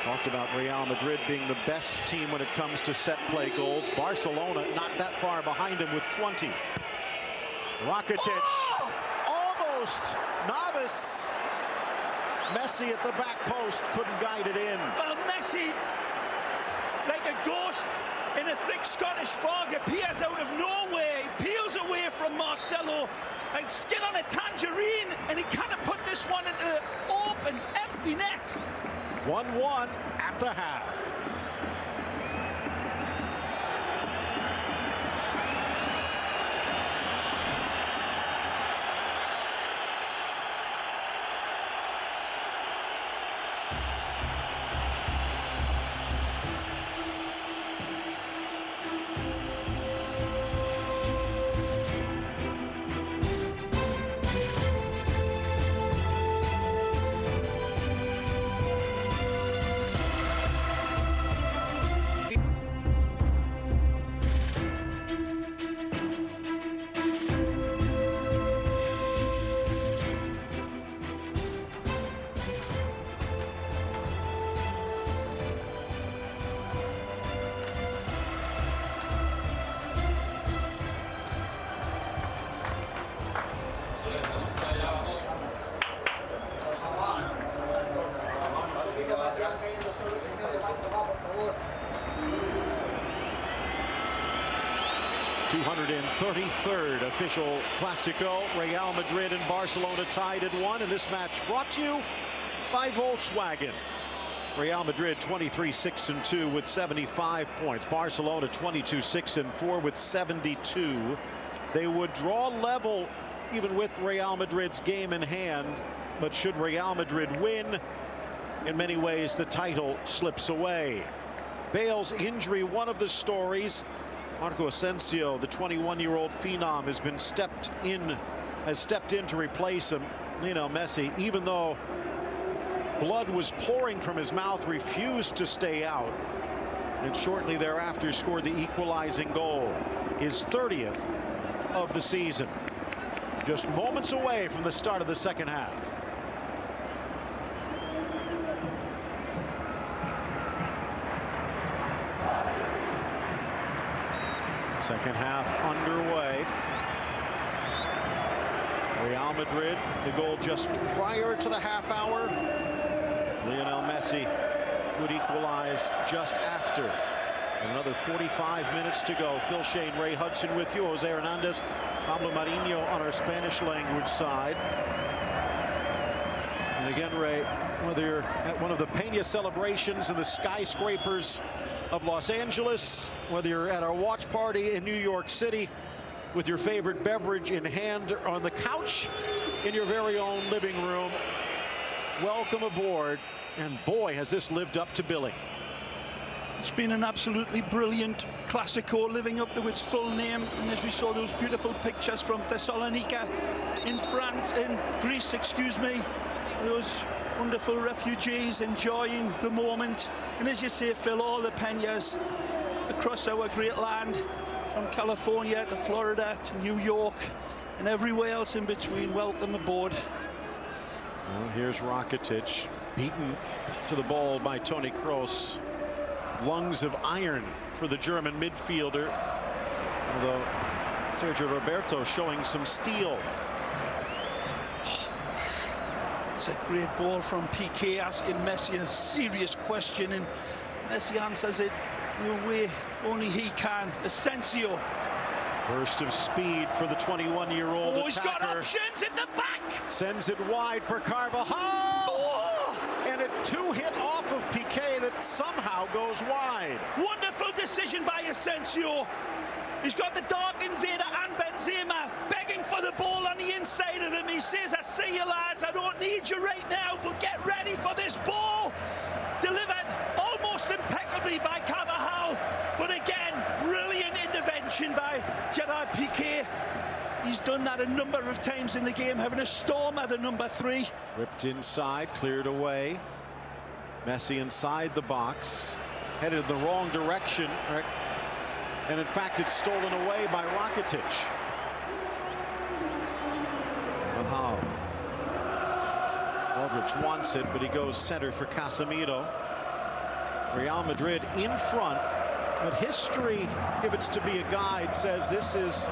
Talked about Real Madrid being the best team when it comes to set play goals. Barcelona not that far behind him with 20. Rakitic. Oh! Almost. Novice. Messi at the back post couldn't guide it in. Well, Messi, like a ghost in a thick Scottish fog, appears out of nowhere. He peels away from Marcelo like skin on a tangerine, and he kind of put this one into the open, empty net. 1-1 at the half. 233rd official Clásico. Real Madrid and Barcelona tied at 1, and this match brought to you by Volkswagen. Real Madrid 23-6-2 with 75 points. Barcelona 22-6-4 with 72. They would draw level even with Real Madrid's game in hand, but should Real Madrid win, in many ways the title slips away. Bale's injury, one of the stories. Marco Asensio, the 21-year-old phenom, has stepped in to replace him. Lionel Messi, even though blood was pouring from his mouth, refused to stay out, and shortly thereafter scored the equalizing goal, his 30th of the season, just moments away from the start of the second half. Second half underway. Real Madrid, the goal just prior to the half hour. Lionel Messi would equalize just after. And another 45 minutes to go. Phil Shane, Ray Hudson with you. Jose Hernandez, Pablo Marinho on our Spanish language side. And again, Ray, whether you're at one of the Peña celebrations in the skyscrapers of Los Angeles, whether you're at our watch party in New York City with your favorite beverage in hand, or on the couch in your very own living room, welcome aboard. And boy, has this lived up to billing. It's been an absolutely brilliant Clásico, living up to its full name. And as we saw those beautiful pictures from Thessalonica in France, in Greece, excuse me, those wonderful refugees enjoying the moment. And as you say, Phil, all the Peñas across our great land, from California to Florida to New York and everywhere else in between, welcome aboard. Well, here's Rakitic, beaten to the ball by Toni Kroos. Lungs of iron for the German midfielder, although Sergio Roberto showing some steel. It's a great ball from Piqué, asking Messi a serious question, and Messi answers it the way only he can. Asensio. Burst of speed for the 21-year-old attacker. He's got options in the back. Sends it wide for Carvajal. Oh! And a two-hit off of Piqué that somehow goes wide. Wonderful decision by Asensio. He's got the dark invader and Benzema begging for the ball on the inside of him. He says, I see you lads, I don't need you right now, but get ready for this ball. Delivered almost impeccably by Carvajal, but again, brilliant intervention by Gerard Piqué. He's done that a number of times in the game, having a storm at the number 3. Ripped inside, cleared away. Messi inside the box, headed in the wrong direction. And in fact, it's stolen away by Rakitic. Wow. Aldrich wants it, but he goes center for Casemiro. Real Madrid in front, but history, if it's to be a guide, says this is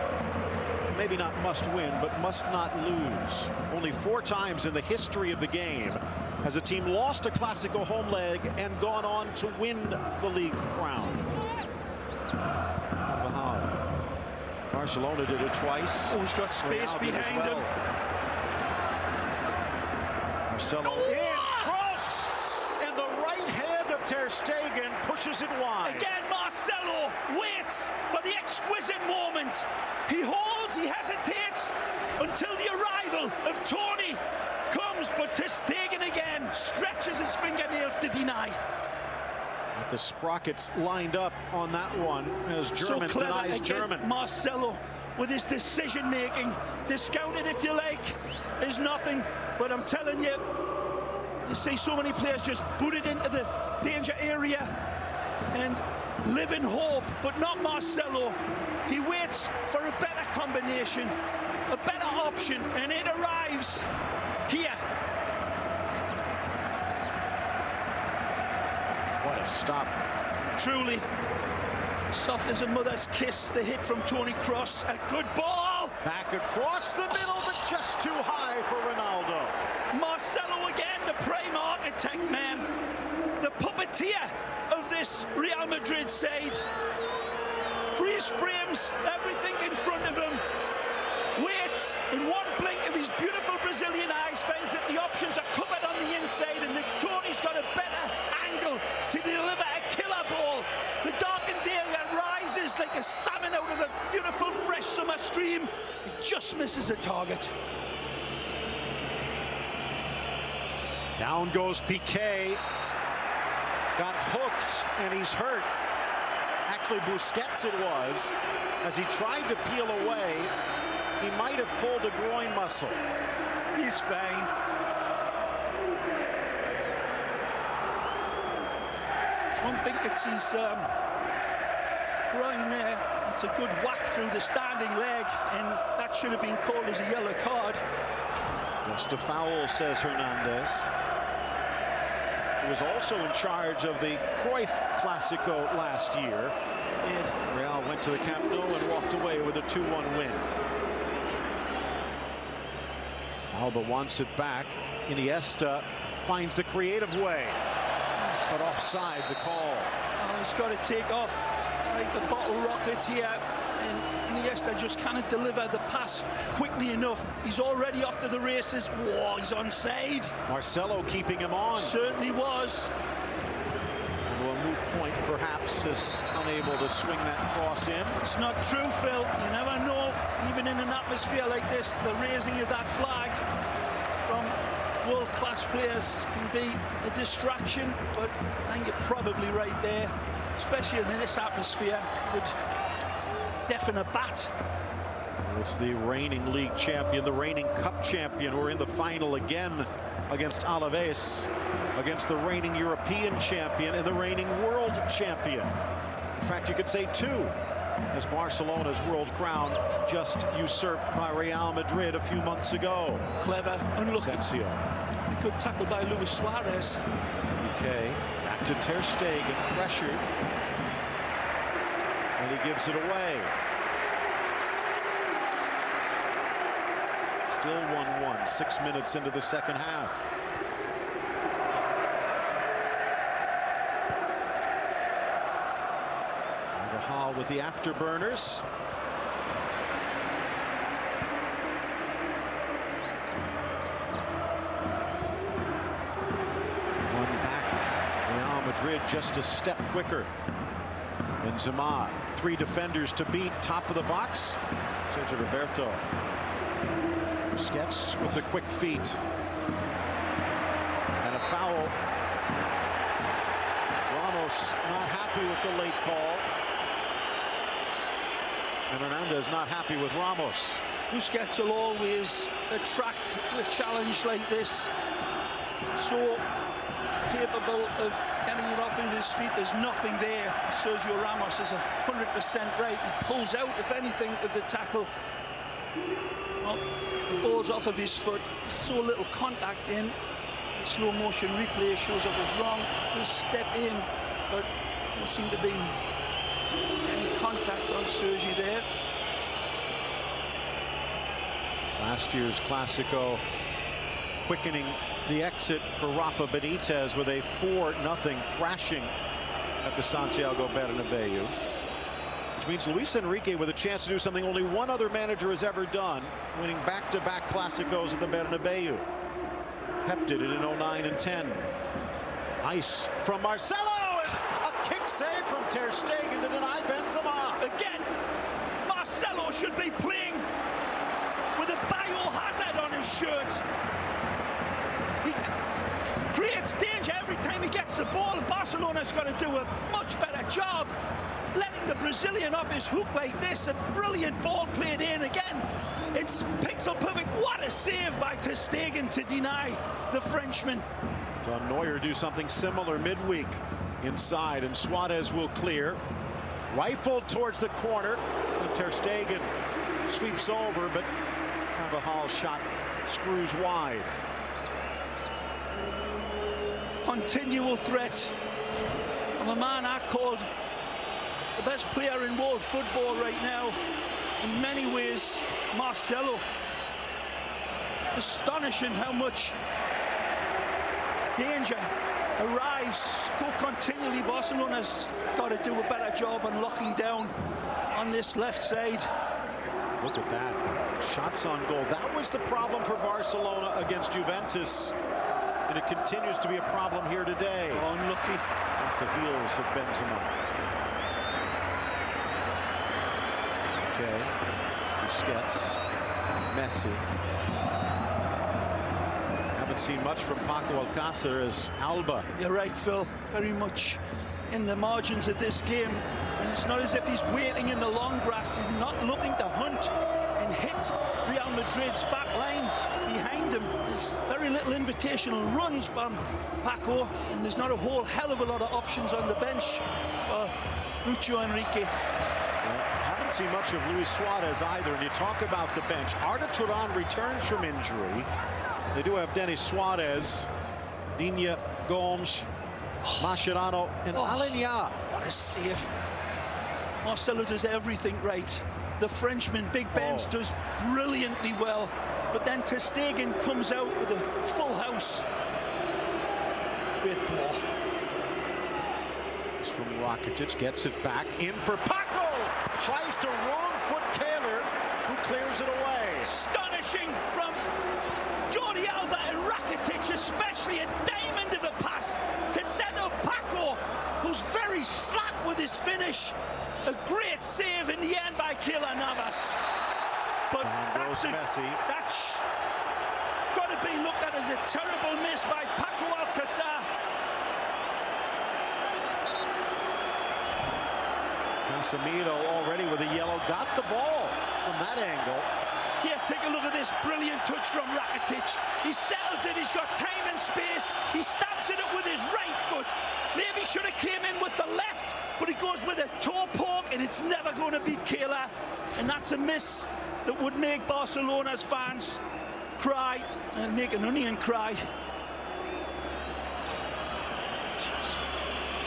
maybe not must win, but must not lose. Only 4 times in the history of the game has a team lost a Clásico home leg and gone on to win the league crown. Barcelona did it twice. Oh, he's got space behind him. Marcelo in, cross, and the right hand of Ter Stegen pushes it wide. Again, Marcelo waits for the exquisite moment. He holds, he hesitates until the arrival of Toni comes, but Ter Stegen again stretches his fingernails to deny. The sprockets lined up on that one as German so denies again, German. Marcelo with his decision making, discounted if you like, is nothing. But I'm telling you, you see so many players just booted into the danger area and live in hope, but not Marcelo. He waits for a better combination, a better option, and it arrives here. What a stop. Truly soft as a mother's kiss, the hit from Toni Kroos. A good ball. Back across the middle, but just too high for Ronaldo. Marcelo again, the prime architect, man. The puppeteer of this Real Madrid side. freeze frames everything in front of him, waits in one blink of his beautiful Brazilian eyes, finds that the options are covered on the inside and that Tony's got a better angle to deliver a killer ball. The darkened area rises like a salmon out of a beautiful fresh summer stream. It just misses the target. Down goes Piqué. Got hooked and he's hurt. Actually, Busquets it was. As he tried to peel away, he might have pulled a groin muscle. He's fine. I don't think it's his groin there. It's a good whack through the standing leg, and that should have been called as a yellow card. Just a foul, says Hernandez. He was also in charge of the Clásico last year. And Real went to the Camp Nou and walked away with a 2-1 win. Alba wants it back. Iniesta finds the creative way. But offside, the call. Oh, he's got to take off like a bottle rocket here. And Iniesta just cannot deliver the pass quickly enough. He's already off to the races. Whoa, he's onside. Marcelo keeping him on. Certainly was. Although a moot point, perhaps, is unable to swing that cross in. It's not true, Phil. You never know. Even in an atmosphere like this, the raising of that flag from world-class players can be a distraction. But I think you're probably right there, especially in this atmosphere. Would deafen a bat. It's the reigning league champion, the reigning cup champion, who are in the final again against Alaves, against the reigning European champion and the reigning world champion. In fact, you could say two, as Barcelona's world crown just usurped by Real Madrid a few months ago. Clever, unlucky. Asensio. A good tackle by Luis Suarez. Okay, back to Ter Stegen, pressured. And he gives it away. Still 1-1, 6 minutes into the second half. Hall with the afterburners. One back. Real Madrid just a step quicker. Benzema, 3 defenders to beat, top of the box. Sergio Roberto. Busquets with the quick feet. And a foul. Ramos not happy with the late call. And Hernandez not happy with Ramos. Busquets will always attract the challenge like this. So capable of getting it off of his feet. There's nothing there. Sergio Ramos is 100% right. He pulls out, if anything, of the tackle. Well, the ball's off of his foot. So little contact in. And slow motion replay shows up as wrong. Does step in, but doesn't seem to be any contact on Sergi there. Last year's Clásico quickening the exit for Rafa Benitez with a 4-0 thrashing at the Santiago Bernabeu. Which means Luis Enrique with a chance to do something only one other manager has ever done, winning back-to-back Clásicos at the Bernabeu. Pep did it in 09 and 10. Nice from Marcelo! A kick save from Ter Stegen to deny Benzema. Again, Marcelo should be playing with a biohazard on his shirt. He creates danger every time he gets the ball. Barcelona's got to do a much better job letting the Brazilian off his hook like this. A brilliant ball played in again. It's pixel perfect. What a save by Ter Stegen to deny the Frenchman. So Neuer do something similar midweek inside, and Suarez will clear. Rifled towards the corner, and Ter Stegen sweeps over, but Carvajal's shot screws wide. Continual threat of a man I called the best player in world football right now. In many ways, Marcelo. Astonishing how much danger arrives so continually. Barcelona's got to do a better job on locking down on this left side. Look at that. Shots on goal. That was the problem for Barcelona against Juventus. And it continues to be a problem here today. Unlucky. Off the heels of Benzema. Okay. Busquets. Messi. Haven't seen much from Paco Alcácer as Alba. You're right, Phil. Very much in the margins of this game. And it's not as if he's waiting in the long grass. He's not looking to hunt and hit Real Madrid's back line behind him. There's very little invitational runs from Paco, and there's not a whole hell of a lot of options on the bench for Lucho Enrique. Haven't seen much of Luis Suarez either. And you talk about the bench. Arda Turan returns from injury. They do have Denis Suarez, Digne, Gomes, Mascherano, and Alenya. What a save. Marcelo does everything right. The Frenchman, Big Benz, does brilliantly well. But then ter Stegen comes out with a full house. Great ball. It's from Rakitic, gets it back in for Paco. Tries to wrong foot Kaler, who clears it away. Astonishing from Jordi Alba and Rakitic, especially a diamond of a pass to set up Paco, who's very slack with his finish. A great save in the end by Keylor Navas. But that's got to be looked at as a terrible miss by Paco Alcácer. Casemiro already with a yellow, got the ball from that angle. Yeah, take a look at this brilliant touch from Rakitic. He settles it, he's got time and space. He stabs it up with his right foot. Maybe should have came in with the left, but he goes with a toe poke, and it's never going to beat Keylor. And that's a miss that would make Barcelona's fans cry and make an onion cry.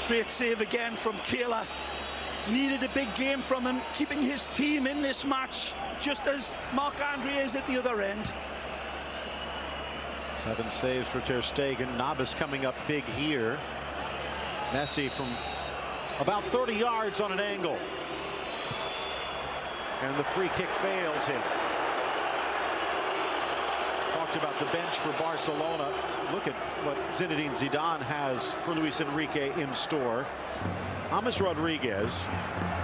Great save again from Keylor. Needed a big game from him, keeping his team in this match, just as Marc-Andre is at the other end. 7 saves for ter Stegen. Navas coming up big here. Messi from about 30 yards on an angle. And the free kick fails him. Talked about the bench for Barcelona. Look at what Zinedine Zidane has for Luis Enrique in store. James Rodriguez,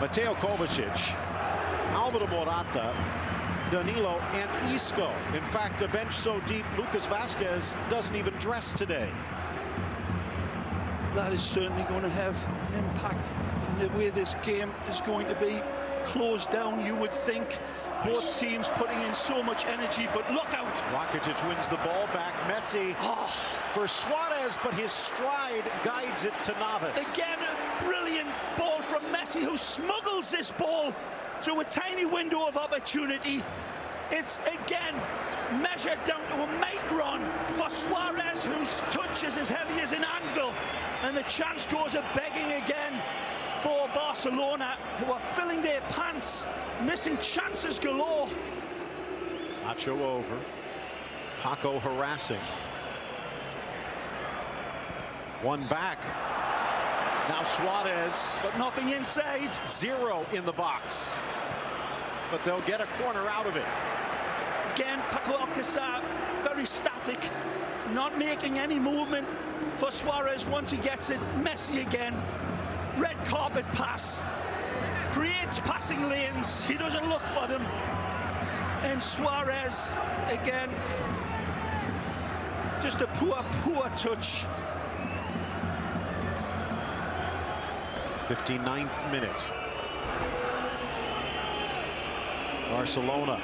Mateo Kovacic, Alvaro Morata, Danilo, and Isco. In fact, a bench so deep, Lucas Vazquez doesn't even dress today. That is certainly going to have an impact in the way this game is going to be closed down, you would think. Both teams putting in so much energy, but look out. Rakitic wins the ball back. Messi for Suarez, but his stride guides it to Navas. Again, a brilliant ball from Messi, who smuggles this ball through a tiny window of opportunity. It's again measured down to a micron for Suarez, whose touch is as heavy as an anvil. And the chance goes a begging again for Barcelona, who are filling their pants, missing chances galore. Nacho over. Paco harassing. One back. Now Suarez. But nothing inside. 0 in the box. But they'll get a corner out of it. Again, Paco Alcácer, very static, not making any movement for Suarez once he gets it. Messi again. Red carpet pass, creates passing lanes, he doesn't look for them, and Suarez again, just a poor touch. 59th minute. Barcelona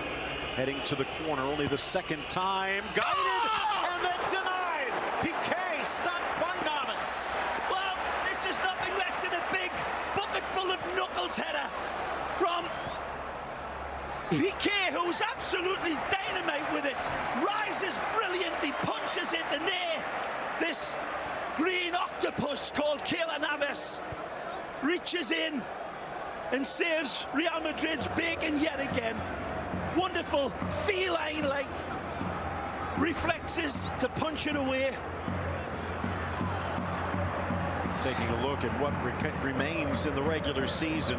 heading to the corner, only the second time, guided and then denied. Piqué stopped by Navas. Well, this is nothing less than a big bucket full of knuckles header from Piqué, who's absolutely dynamite with it. Rises brilliantly, punches it, and there, this green octopus called Keylor Navas reaches in and saves Real Madrid's bacon yet again. Wonderful feline-like reflexes to punch it away. Taking a look at what remains in the regular season.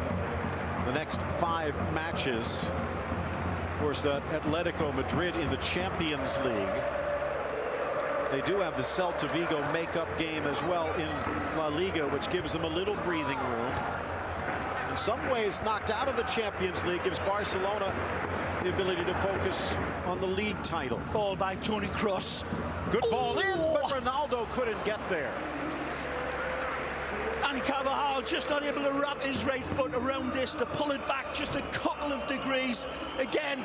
the next 5 matches. Of course, that Atletico Madrid in the Champions League. They do have the Celta Vigo makeup game as well in LaLiga, which gives them a little breathing room. In some ways, knocked out of the Champions League gives Barcelona the ability to focus on the league title. Ball by Toni Kroos. Good ball in, but Ronaldo couldn't get there. And Carvajal just not able to wrap his right foot around this to pull it back just a couple of degrees. Again,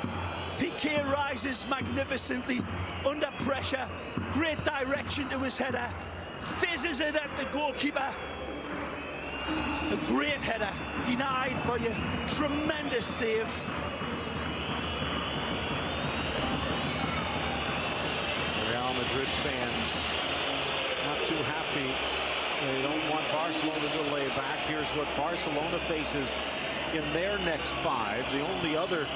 Piqué rises magnificently under pressure. Great direction to his header. Fizzes it at the goalkeeper. A great header, denied by a tremendous save. Real Madrid fans not too happy. They don't want Barcelona to lay back. Here's what Barcelona faces in their next 5. The only other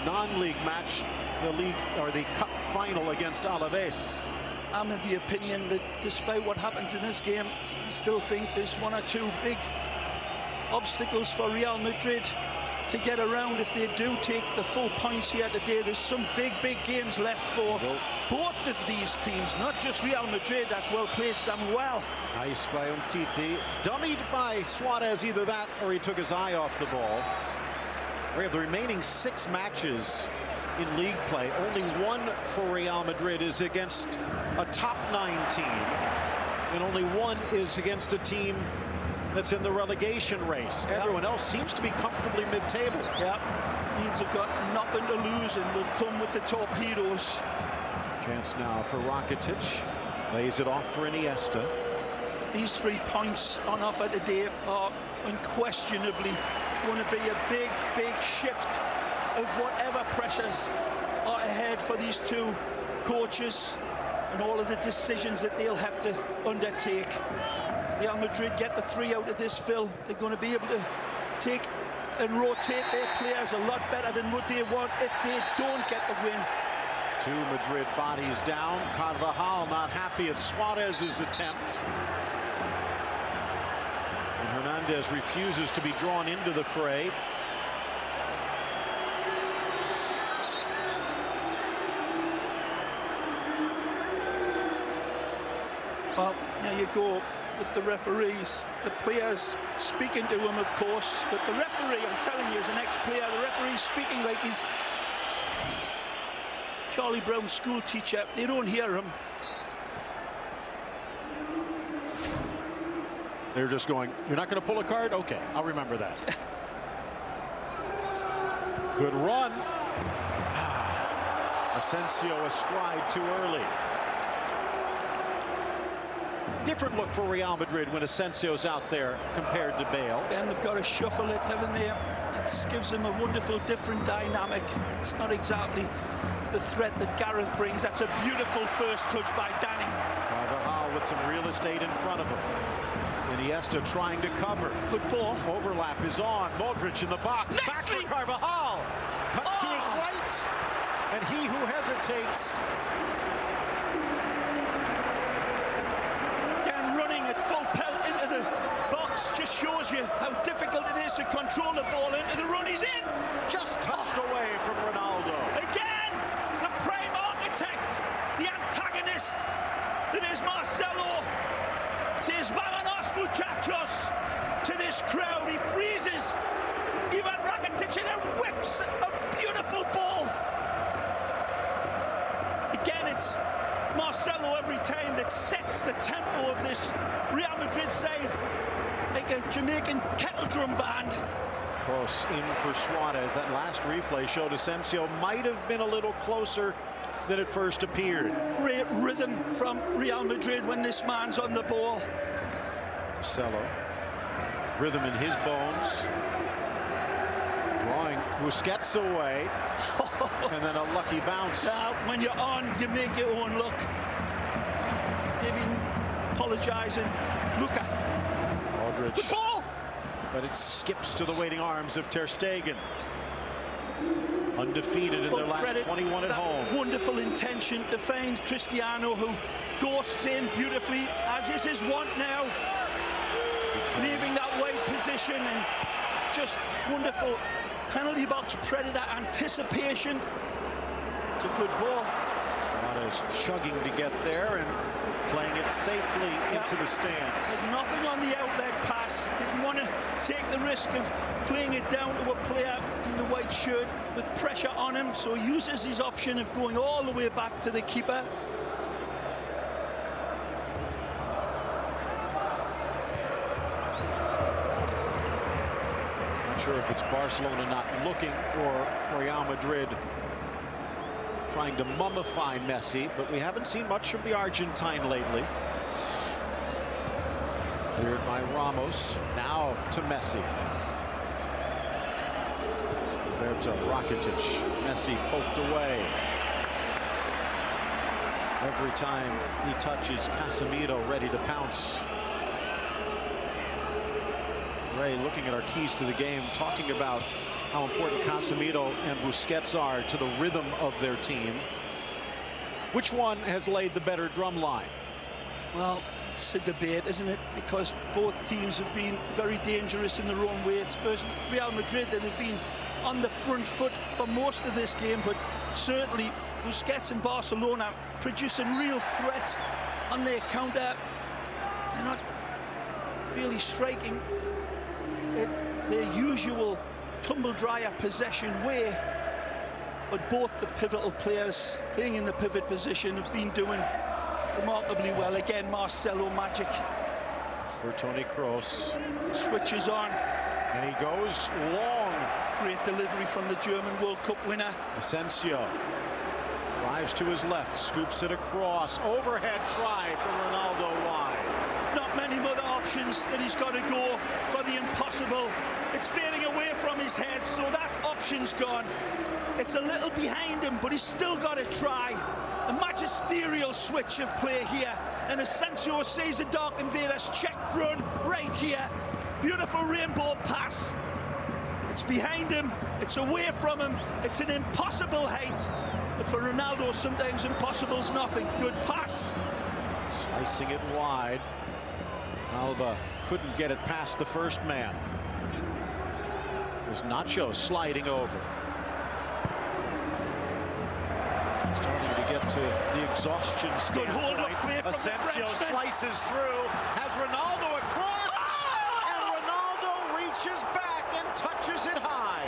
non-league match, the league or the cup final against Alaves. I'm of the opinion that despite what happens in this game, I still think there's 1 or 2 big obstacles for Real Madrid to get around if they do take the full points here today. There's some big games left for both of these teams, not just Real Madrid. That's well played, Samuel. Nice by Umtiti. Dummied by Suarez, either that or he took his eye off the ball. We have the remaining 6 matches in league play. Only 1 for Real Madrid is against a top 9 team, and only 1 is against a team that's in the relegation race. Yep. Everyone else seems to be comfortably mid-table. Yeah, means they've got nothing to lose and will come with the torpedoes. Chance now for Rakitic. Lays it off for Iniesta. These 3 points on offer today are unquestionably going to be a big shift of whatever pressures are ahead for these 2 coaches and all of the decisions that they'll have to undertake. Real Madrid get the 3 out of this, Phil. They're going to be able to take and rotate their players a lot better than what they want if they don't get the win. 2 Madrid bodies down. Carvajal not happy at Suarez's attempt. And Hernandez refuses to be drawn into the fray. Well, there you go with the referees. The players speaking to him, of course, but the referee, I'm telling you, as an ex-player, the referee's speaking like he's Charlie Brown's school teacher. They don't hear him. They're just going, you're not going to pull a card? Okay, I'll remember that. Good run. Asensio astride too early. Different look for Real Madrid when Asensio's out there compared to Bale. And they've got to shuffle it, haven't they? It gives them a wonderful different dynamic. It's not exactly the threat that Gareth brings. That's a beautiful first touch by Danny. Carvajal with some real estate in front of him. Iniesta trying to cover. Good ball. Overlap is on. Modric in the box. Nicely. Back for Carvajal. Cuts to his right. And he who hesitates. Again, running at full pelt into the box just shows you how difficult it is to control the ball into the run. He's in. Just touched away from Ronaldo. Again, the prime architect, the antagonist that is Marcelo. Says, "Vámonos, muchachos," to this crowd. He freezes Ivan Rakitic and whips a beautiful ball. Again, it's Marcelo every time that sets the tempo of this Real Madrid side like a Jamaican kettle drum band. Cross in for Suarez. That last replay showed Asensio might have been a little closer than it first appeared. Great rhythm from Real Madrid when this man's on the ball. Marcelo, rhythm in his bones. Drawing Busquets away. And then a lucky bounce. Now, when you're on, you make your own look. Maybe apologizing. Luka. Modric. Good ball. But it skips to the waiting arms of Ter Stegen. Undefeated in their last 21 at home. Wonderful intention to find Cristiano, who ghosts in beautifully, as is his want now. Leaving that wide position and just wonderful penalty box predator anticipation. It's a good ball. Suarez chugging to get there and playing it safely into the stands. There's nothing on the outlet pass. Didn't want to take the risk of playing it down to a player in the white shirt with pressure on him, so he uses his option of going all the way back to the keeper. Not sure if it's Barcelona not looking or Real Madrid trying to mummify Messi, but we haven't seen much of the Argentine lately. Cleared by Ramos. Now to Messi. Roberto Rakitic. Messi poked away. Every time he touches, Casemiro ready to pounce. Ray, looking at our keys to the game, talking about how important Casemiro and Busquets are to the rhythm of their team. Which one has laid the better drum line? Well, it's a debate, isn't it? Because both teams have been very dangerous in their own way. It's Real Madrid that have been on the front foot for most of this game, but certainly Busquets and Barcelona producing real threat on their counter. They're not really striking at their usual tumble-dryer possession way, but both the pivotal players playing in the pivot position have been doing remarkably well. Again, Marcelo magic. For Toni Kroos. Switches on. And he goes long. Great delivery from the German World Cup winner. Asensio drives to his left, scoops it across. Overhead try from Ronaldo wide. Not many other options that he's got to go for the impossible. It's fading away from his head, so that option's gone. It's a little behind him, but he's still got to try. A magisterial switch of play here, and Asensio sees the dark invaders check run right here. Beautiful rainbow pass. It's behind him, it's away from him, it's an impossible height. But for Ronaldo, sometimes impossible's nothing. Good pass. Slicing it wide. Alba couldn't get it past the first man. There's Nacho sliding over. Starting to get to the exhaustion standpoint. Good hold up play from Asensio the slices through, has Ronaldo across, and Ronaldo reaches back and touches it high.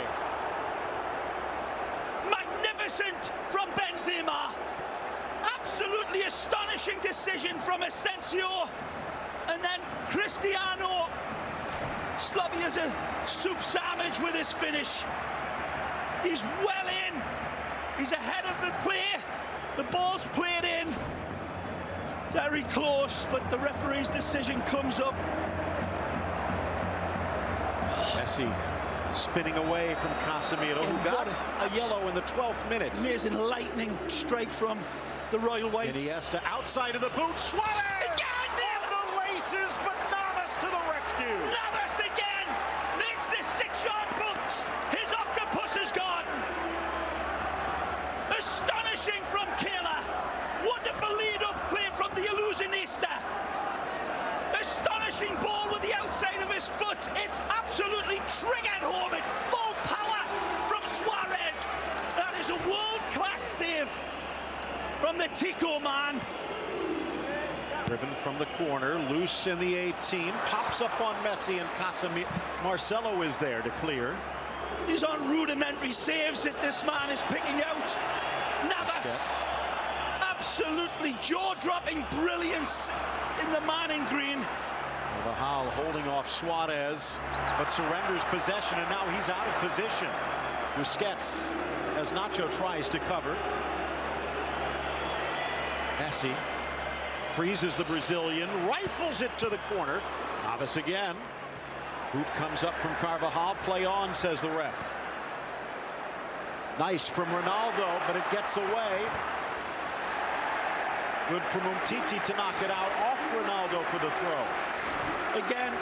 Magnificent from Benzema. Absolutely astonishing decision from Asensio. And then Cristiano, sloppy as a soup sandwich with his finish. He's well in. He's ahead of the play. The ball's played in. Very close, but the referee's decision comes up. Messi spinning away from Casemiro, who got a yellow in the 12th minute. Amazing lightning strike from the Royal Whites. Iniesta outside of the boot. Suarez! Again! On the laces, but Navas to the rescue. Navas again! Makes the 6-yard box. His octopus is gone. Astonishing from Kehler. Wonderful lead-up play from the illusionista. Astonishing ball with the outside of his foot. It's absolutely triggered home at full power from Suarez. That is a world-class save from the Tico man. Driven from the corner, loose in the 18, pops up on Messi and Casemiro. Marcelo is there to clear. He's on rudimentary saves that this man is picking out. Navas, absolutely jaw-dropping brilliance in the man in green. Carvajal holding off Suarez, but surrenders possession, and now he's out of position. Busquets, as Nacho tries to cover. Messi freezes the Brazilian, rifles it to the corner. Navas again. Boot comes up from Carvajal. Play on, says the ref. Nice from Ronaldo, but it gets away. Good from Umtiti to knock it out off Ronaldo for the throw. Again,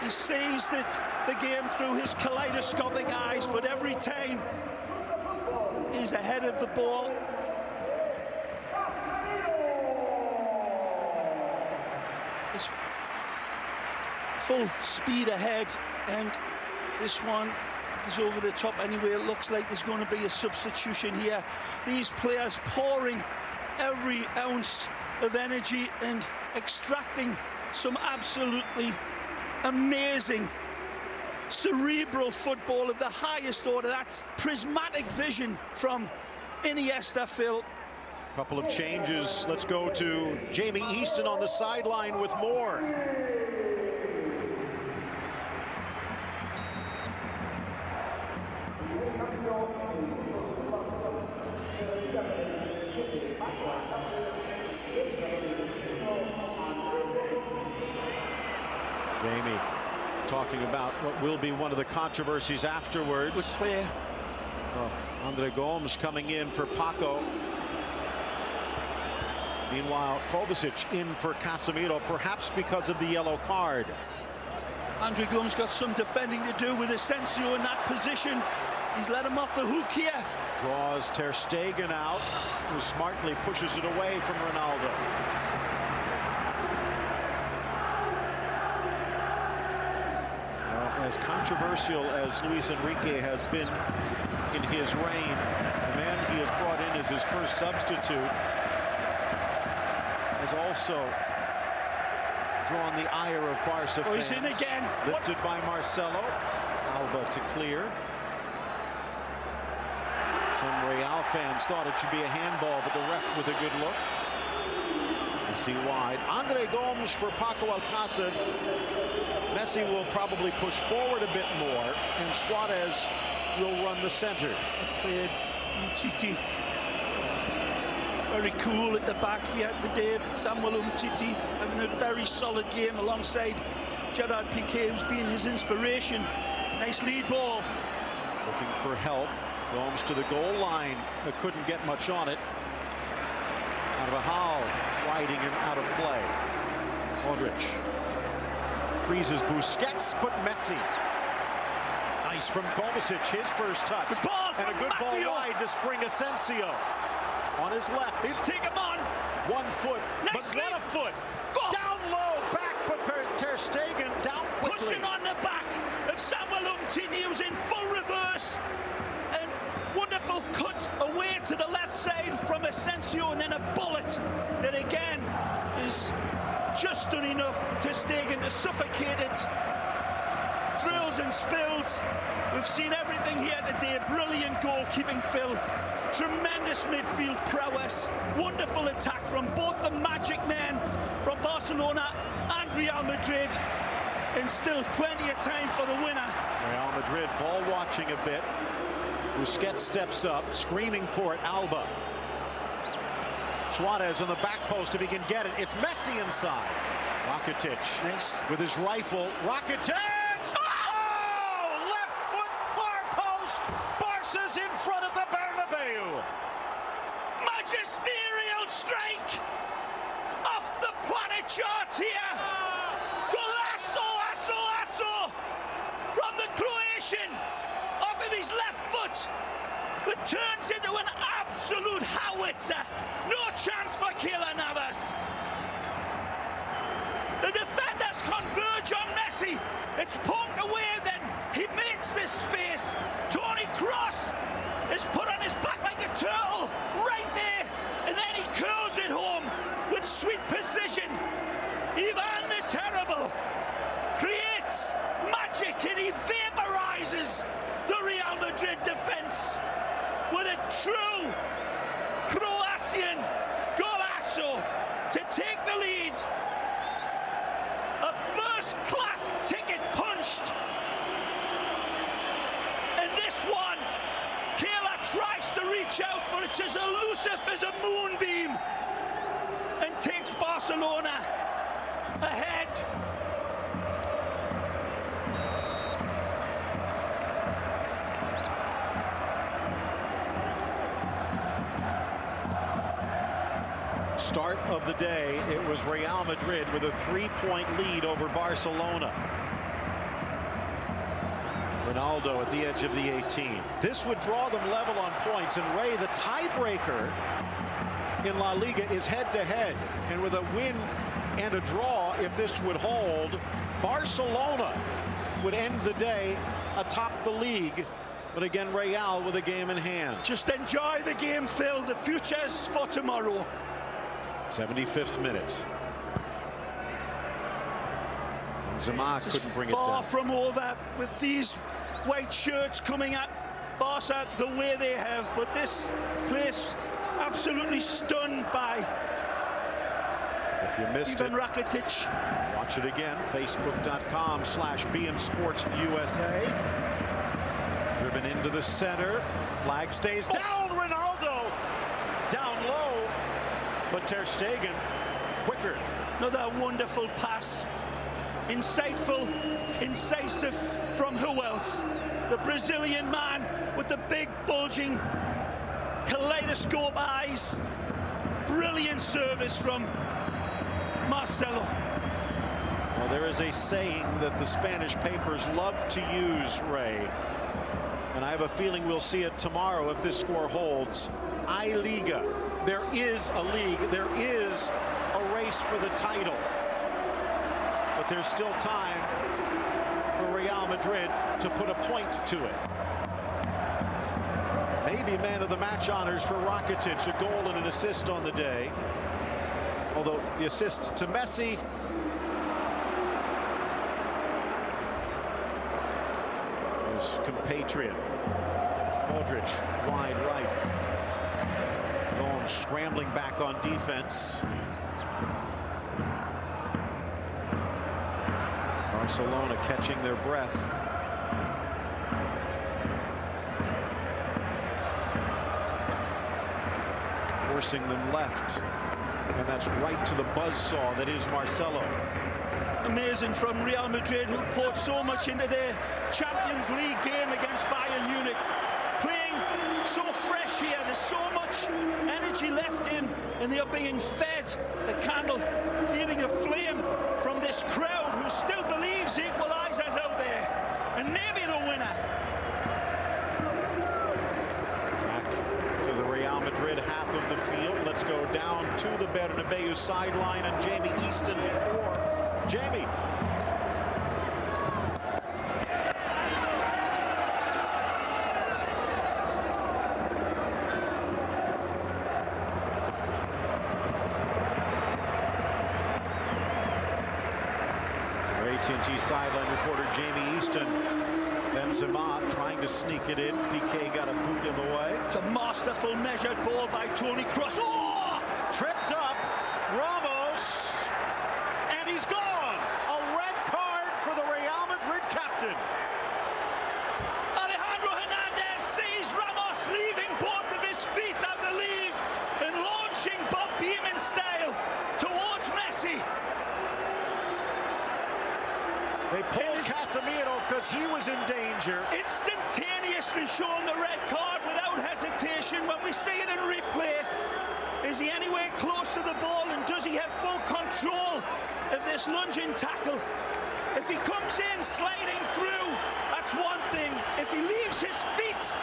he sees that the game through his kaleidoscopic eyes, but every time he's ahead of the ball. It's full speed ahead, and this one is over the top anyway. It looks like there's going to be a substitution here. These players pouring every ounce of energy and extracting some absolutely amazing cerebral football of the highest order. That's prismatic vision from Iniesta, Phil. Couple of changes. Let's go to Jamie Easton on the sideline with more. Jamie talking about what will be one of the controversies afterwards. Good play. Andre Gomes coming in for Paco. Meanwhile, Kovacic in for Casemiro, perhaps because of the yellow card. Andre Gomes got some defending to do with Asensio in that position. He's let him off the hook here. Draws Ter Stegen out, who smartly pushes it away from Ronaldo. As controversial as Luis Enrique has been in his reign, the man he has brought in as his first substitute has also drawn the ire of Barca fans. He's in again. Lifted by Marcelo. Alba to clear. Some Real fans thought it should be a handball, but the ref with a good look. Messi wide. Andre Gomes for Paco Alcácer. Messi will probably push forward a bit more, and Suarez will run the center. Played Umtiti. Very cool at the back here today. Samuel Umtiti having a very solid game alongside Gerard Piqué, who's been his inspiration. Nice lead ball. Looking for help. Gomes to the goal line, but couldn't get much on it. Carvajal riding him out of play. Modric freezes Busquets, but Messi. Nice from Kovacic, his first touch. Good ball and a good Matthew. Ball wide to spring Asensio. On his left. He'll take him on. 1 foot, nice but lead. not a foot. Go. Down low, back, but Ter Stegen down quickly. Pushing on the back of Samuel Umtiti, who's in full reverse. And wonderful cut away to the left side from Asensio, and then a bullet that again is just done enough to Stegen to suffocate it. Thrills and spills. We've seen everything here today. Brilliant goalkeeping, Phil. Tremendous midfield prowess. Wonderful attack from both the magic men from Barcelona and Real Madrid. And still plenty of time for the winner. Real Madrid ball watching a bit. Busquets steps up, screaming for it. Alba. Suarez on the back post if he can get it. It's Messi inside. Rakitic. Nice. With his rifle. Rakitic! Oh! Left foot, far post. Barca's in front of the Bernabeu. Magisterial strike! Off the planet charts here! Golazo from the Croatian off of his left foot, but turns into an absolute howitzer. No chance for Keylor Navas. The defenders converge on Messi. It's poked away, then he makes this space. Toni Kroos is put on his back like a turtle right there, and then he curls it home with sweet precision. Ivan the Terrible creates magic, and he vaporizes the Real Madrid defense with a true Croatian golazo to take the lead. A first-class ticket punched. And this one, Keylor tries to reach out, but it's as elusive as a moonbeam and takes Barcelona ahead. Start of the day, it was Real Madrid with a 3-point lead over Barcelona. Ronaldo at the edge of the 18. This would draw them level on points, and Ray, the tiebreaker in La Liga is head-to-head, and with a win and a draw, if this would hold, Barcelona would end the day atop the league. But again, Real with a game in hand. Just enjoy the game, Phil. The future's for tomorrow. 75th minute. Benzema couldn't bring it down. Far from over with these white shirts coming at Barca the way they have. But this place absolutely stunned by if you missed even it, Rakitic. Watch it again. Facebook.com/beInSportsUSA. Driven into the center. Flag stays down. Ronaldo down low. But Ter Stegen quicker. Another wonderful pass. Insightful, incisive from who else? The Brazilian man with the big bulging kaleidoscope eyes. Brilliant service from Marcelo. Well, there is a saying that the Spanish papers love to use, Ray. And I have a feeling we'll see it tomorrow if this score holds. LaLiga. There is a league. There is a race for the title. But there's still time for Real Madrid to put a point to it. Maybe man of the match honors for Rakitic, a goal and an assist on the day. Although the assist to Messi. His compatriot, Modric, wide right. Gomes scrambling back on defense. Barcelona catching their breath. Forcing them left. And that's right to the buzzsaw that is Marcelo. Amazing from Real Madrid, who poured so much into their Champions League game against Bayern Munich. Playing so fresh here, there's so much energy left in, and they're being fed the candle, feeding a flame from this crowd who still believes the equalizer's out there, and maybe the winner. Back to the Real Madrid half of the field. Let's go down to the Bernabeu sideline, and Jamie Easton with more. Jamie. AT&T sideline reporter Jamie Easton. Benzema trying to sneak it in. PK got a boot in the way. It's a masterful measured ball by Toni Kroos. Oh! Tripped up. Ramos. And he's gone. A red card for the Real Madrid captain. Alejandro Hernandez sees Ramos leaving both of his feet, I believe, and launching Bob Beamon style towards Messi. They pulled Casemiro because he was in danger. Instantaneously showing the red card without hesitation. When we see it in replay, is he anywhere close to the ball, and does he have full control of this lunging tackle? If he comes in sliding through, that's one thing. If he leaves his feet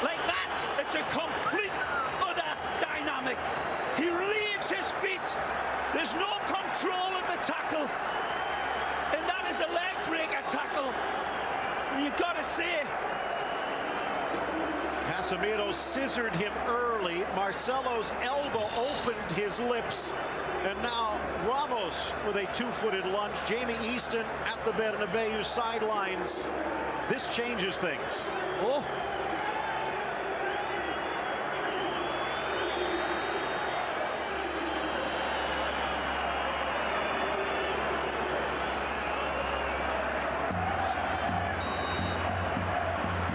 like that, it's a complete other dynamic. He leaves his feet. There's no control of the tackle. And that is a leg breaker tackle. And you gotta say, Casemiro scissored him early. Marcelo's elbow opened his lips. And now Ramos with a two-footed lunge. Jamie Easton at the Bernabeu sidelines. This changes things. oh,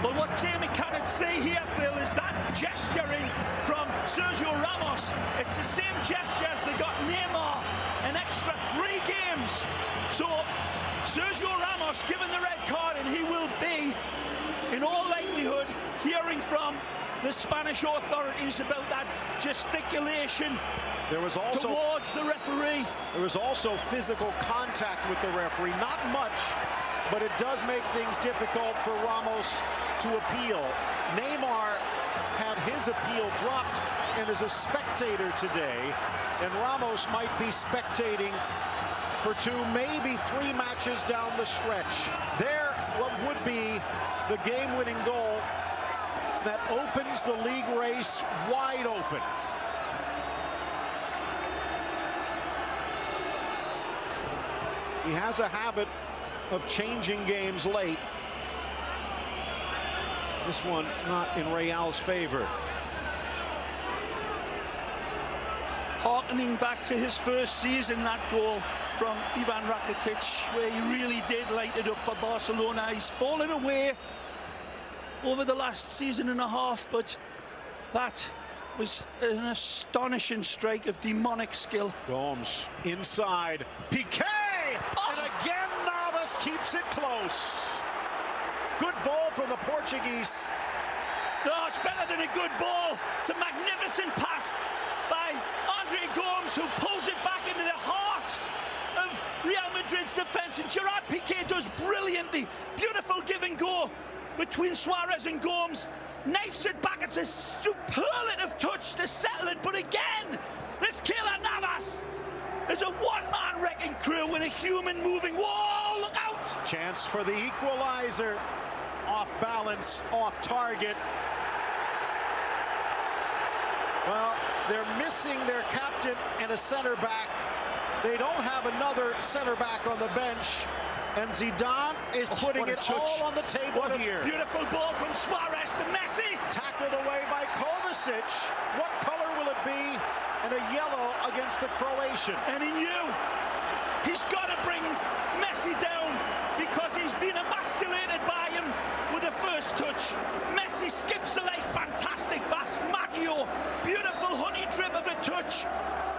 well, what Jamie cannot see here, Phil, is that gesturing from Sergio Ramos. It's the same gesture as they got Neymar an extra 3 games. So Sergio Ramos given the red card, and he will be, in all likelihood, hearing from the Spanish authorities about that gesticulation There was also towards the referee. There was also physical contact with the referee. Not much, but it does make things difficult for Ramos to appeal. Neymar had his appeal dropped and is a spectator today, and Ramos might be spectating for 2, maybe 3 matches down the stretch. There what would be the game-winning goal that opens the league race wide open. He has a habit of changing games late. This one not in Real's favor. Harkening back to his first season, that goal from Ivan Rakitic, where he really did light it up for Barcelona. He's fallen away over the last season and a half, but that was an astonishing strike of demonic skill. Gomes inside, Piqué, and again Navas keeps it close. Good ball from the Portuguese. No, it's better than a good ball. It's a magnificent pass by Gomes, who pulls it back into the heart of Real Madrid's defense, and Gerard Piqué does brilliantly. Beautiful give and go between Suarez and Gomes, knifes it back. It's a superlative touch to settle it, but again, this killer Navas is a one-man wrecking crew in a human moving wall. Look out! Chance for the equalizer. Off balance, off target. Well, they're missing their captain and a center back. They don't have another center back on the bench. And Zidane is putting it all on the table here. Beautiful ball from Suarez to Messi. Tackled away by Kovacic. What color will it be? And a yellow against the Croatian. And he knew he's got to bring Messi down because he's been emasculated by him with the first touch. Messi skips the leg, fantastic pass. Maggio, beautiful honey drip of a touch.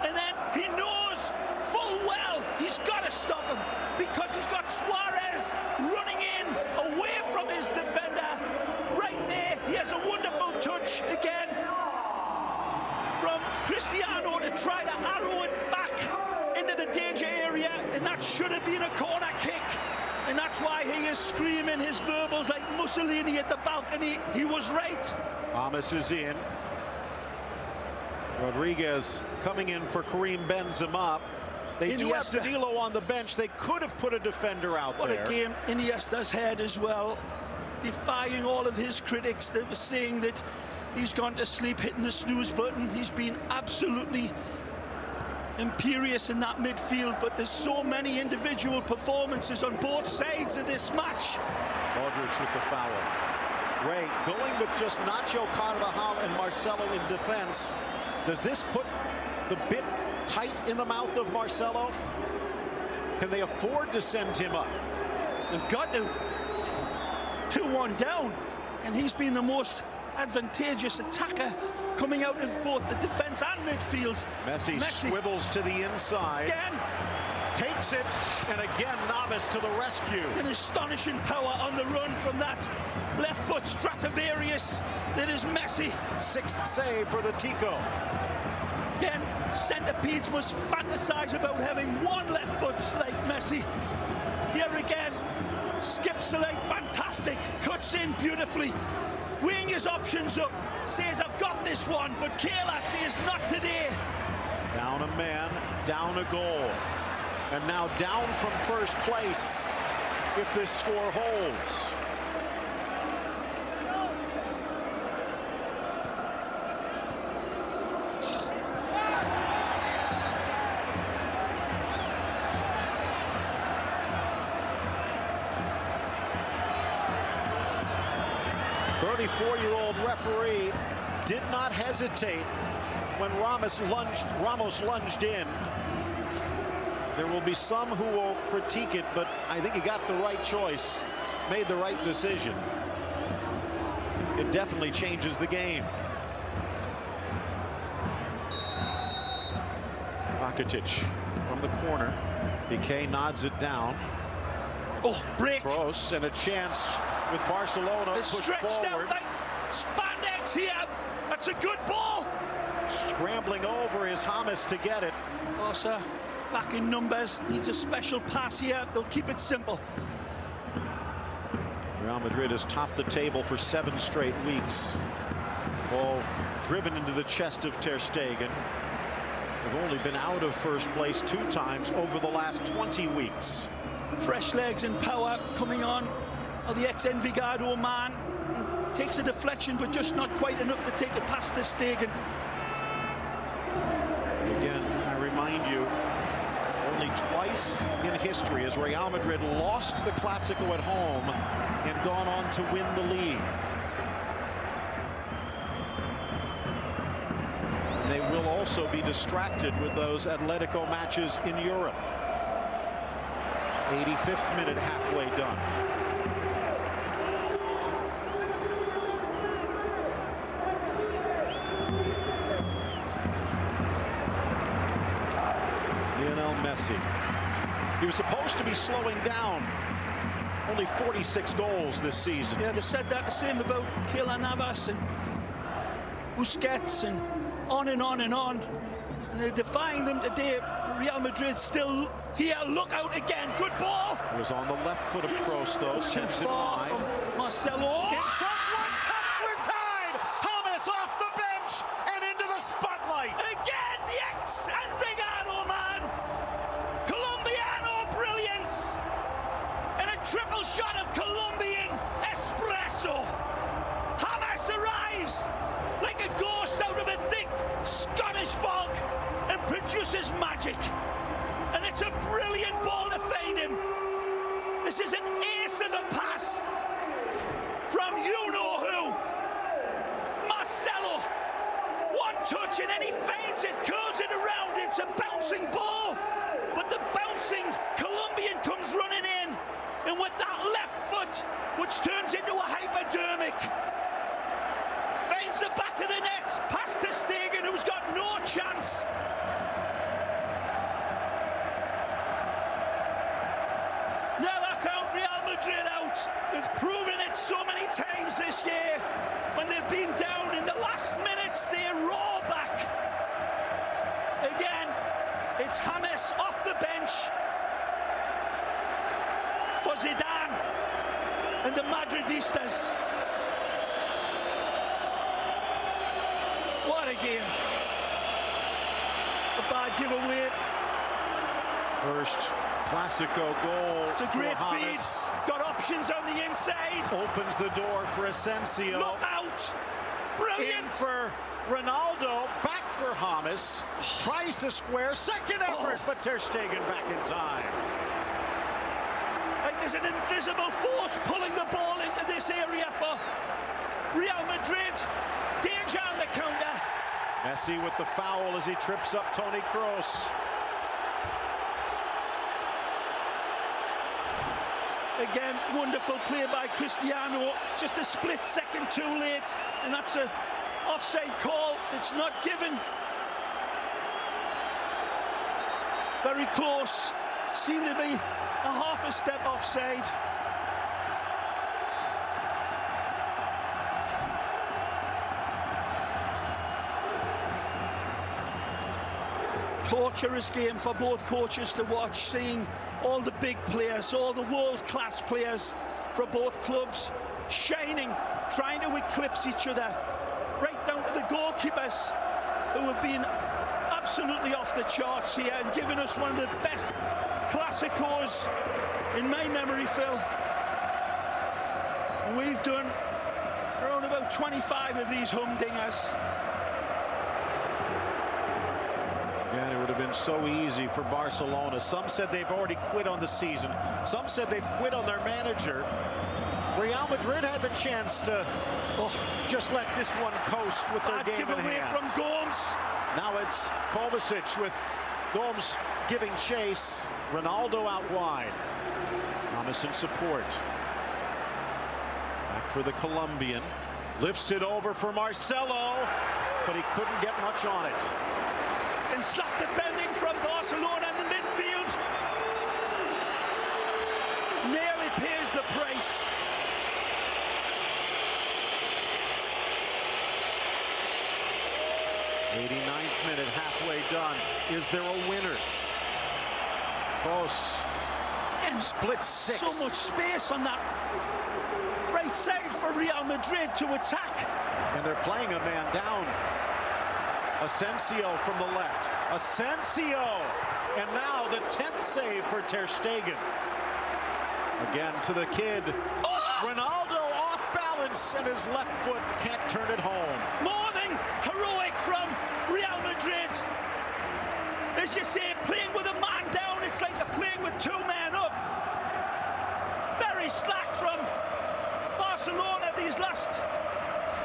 And then he knows full well he's got to stop him because he's got Suarez running in away from his defender. Right there, he has a wonderful touch again from Cristiano to try to arrow it back into the danger area, and that should have been a corner kick. And that's why he is screaming his verbals like Mussolini at the balcony. He was right. Thomas is in. Rodriguez coming in for Karim Benzema. They do have Danilo on the bench. They could have put a defender out there. What a game Iniesta's had as well, defying all of his critics that were saying that he's gone to sleep hitting the snooze button. He's been absolutely imperious in that midfield, but there's so many individual performances on both sides of this match. Modric with the foul. Ray going with just Nacho, Carvajal, and Marcelo in defense. Does this put the bit tight in the mouth of Marcelo? Can they afford to send him up? They've got to. 2-1 down, and he's been the most advantageous attacker coming out of both the defense and midfield. Messi swivels to the inside. Again. Takes it, and again Navas to the rescue. An astonishing power on the run from that left foot Stradivarius that is Messi. Sixth save for the Tico. Again, centipedes must fantasize about having one left foot like Messi. Here again, skips the leg, fantastic, cuts in beautifully, weighing his options up, says I've got this one, but Kayla says not today. Down a man, down a goal, and now down from first place if this score holds. Referee did not hesitate when Ramos lunged in. There will be some who will critique it, but I think he got the right choice, made the right decision. It definitely changes the game. Rakitic from the corner. Piqué nods it down. Oh, break. Kroos, and a chance with Barcelona it's pushed stretched forward. Out like spandex here. That's a good ball. Scrambling over is James to get it. Barca back in numbers. Needs a special pass here. They'll keep it simple. Real Madrid has topped the table for 7 straight weeks. Ball driven into the chest of Ter Stegen. They've only been out of first place 2 times over the last 20 weeks. Fresh legs and power coming on Oh, the ex-Envigado man takes a deflection, but just not quite enough to take it past the Stegen. Again, I remind you, only twice in history has Real Madrid lost the Clásico at home and gone on to win the league. And they will also be distracted with those Atletico matches in Europe. 85th minute, halfway done. Lionel Messi. He was supposed to be slowing down. Only 46 goals this season. Yeah, they said that the same about Keylor Navas and Busquets and on and on and on. And they're defying them today. Real Madrid still here. Look out again. Good ball. It was on the left foot of Kroos, though. Too far from Marcelo. In front, one touch, we're tied. James off the bench and into the spotlight. Again, the ex-Envigado man. Colombiano brilliance. And a triple shot of Colombian espresso. James arrives like a ghost out of a thick Scottish fog and produces magic. And it's a brilliant ball to find him. This is an ace of a pass from you-know-who. Marcelo. One touch and then he feints it, curls it around. It's a bouncing ball. But the bouncing Colombian comes running in. And with that left foot, which turns into a hypodermic, finds the back of the net, past to Stegen, who's got no chance. Now they count Real Madrid out. They've proven it so many times this year. When they've been down in the last minutes, they roar back. Again, it's James off the bench for Zidane and the Madridistas. What a game. A bad giveaway. First Clásico goal. It's a great for feed. James. Got options on the inside. Opens the door for Asensio. Look out. Brilliant. In for Ronaldo. Back for James. Tries to square. Second effort, but Ter Stegen back in time. Like there's an invisible force pulling the ball into this area for Real Madrid. Danger on the counter. Messi with the foul as he trips up Toni Kroos. Again, wonderful play by Cristiano. Just a split second too late, and that's a offside call. It's not given. Very close. Seemed to be a half a step offside. Torturous game for both coaches to watch, seeing all the big players, all the world-class players for both clubs shining, trying to eclipse each other, right down to the goalkeepers who have been absolutely off the charts here and given us one of the best Clásicos in my memory, Phil. And we've done around about 25 of these humdingers. Again, it would have been so easy for Barcelona. Some said they've already quit on the season. Some said they've quit on their manager. Real Madrid had the chance to just let this one coast with their game in hand. From Gomes. Now it's Kovacic with Gomes giving chase. Ronaldo out wide. James in support. Back for the Colombian. Lifts it over for Marcelo, but he couldn't get much on it. And slack defending from Barcelona in the midfield. Nearly pays the price. '89th minute, halfway done. Is there a winner? Close. And split six. So much space on that right side for Real Madrid to attack. And they're playing a man down. Asensio from the left. Asensio! And now the 10th save for Ter Stegen. Again to the kid. Oh! Ronaldo off balance and his left foot can't turn it home. More than heroic from Real Madrid. As you say, playing with a man down, it's like they're playing with two men up. Very slack from Barcelona these last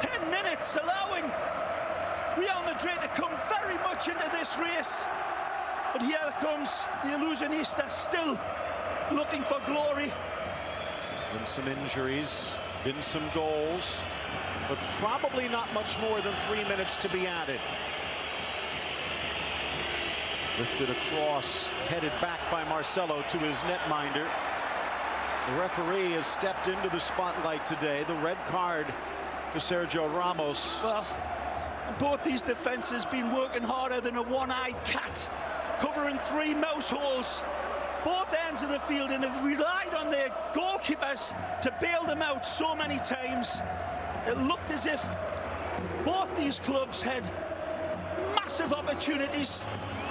10 minutes, allowing Real Madrid to come very much into this race. But here comes the illusionista, still looking for glory. Been some injuries, been some goals, but probably not much more than 3 minutes to be added. Lifted across, headed back by Marcelo to his netminder. The referee has stepped into the spotlight today. The red card to Sergio Ramos. Well, both these defenses been working harder than a one-eyed cat, covering 3 mouse holes, both ends of the field, and have relied on their goalkeepers to bail them out so many times. It looked as if both these clubs had massive opportunities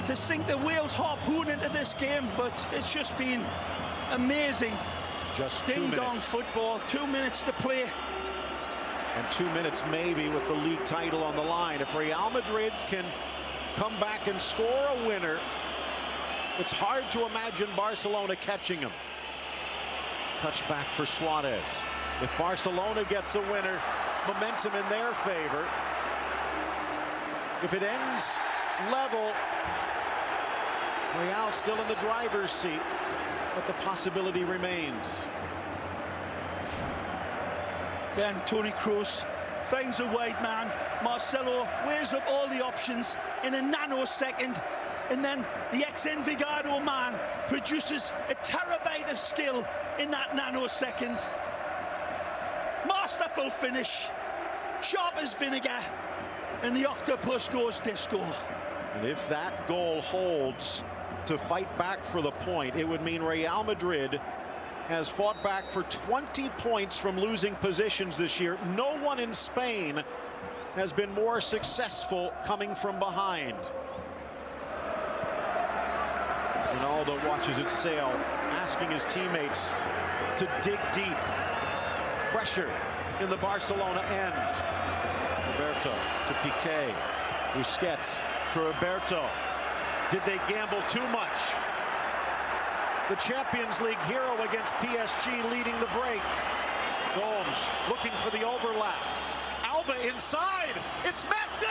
to sink the whale's harpoon into this game, but it's just been amazing. Just 2 ding-dong minutes. football, 2 minutes to play. And 2 minutes maybe with the league title on the line. If Real Madrid can come back and score a winner, it's hard to imagine Barcelona catching them. Touch back for Suarez. If Barcelona gets a winner, momentum in their favor. If it ends level, Real still in the driver's seat, but the possibility remains. Then Toni Kroos finds a wide man. Marcelo weighs up all the options in a nanosecond, and then the ex-Envigado man produces a terabyte of skill in that nanosecond. Masterful finish, sharp as vinegar, and the octopus goes disco. And if that goal holds to fight back for the point, it would mean Real Madrid has fought back for 20 points from losing positions this year. No one in Spain has been more successful coming from behind. Ronaldo watches it sail, asking his teammates to dig deep. Pressure in the Barcelona end. Roberto to Piqué. Busquets to Roberto. Did they gamble too much? The Champions League hero against PSG leading the break. Gomes looking for the overlap. Alba inside. It's Messi!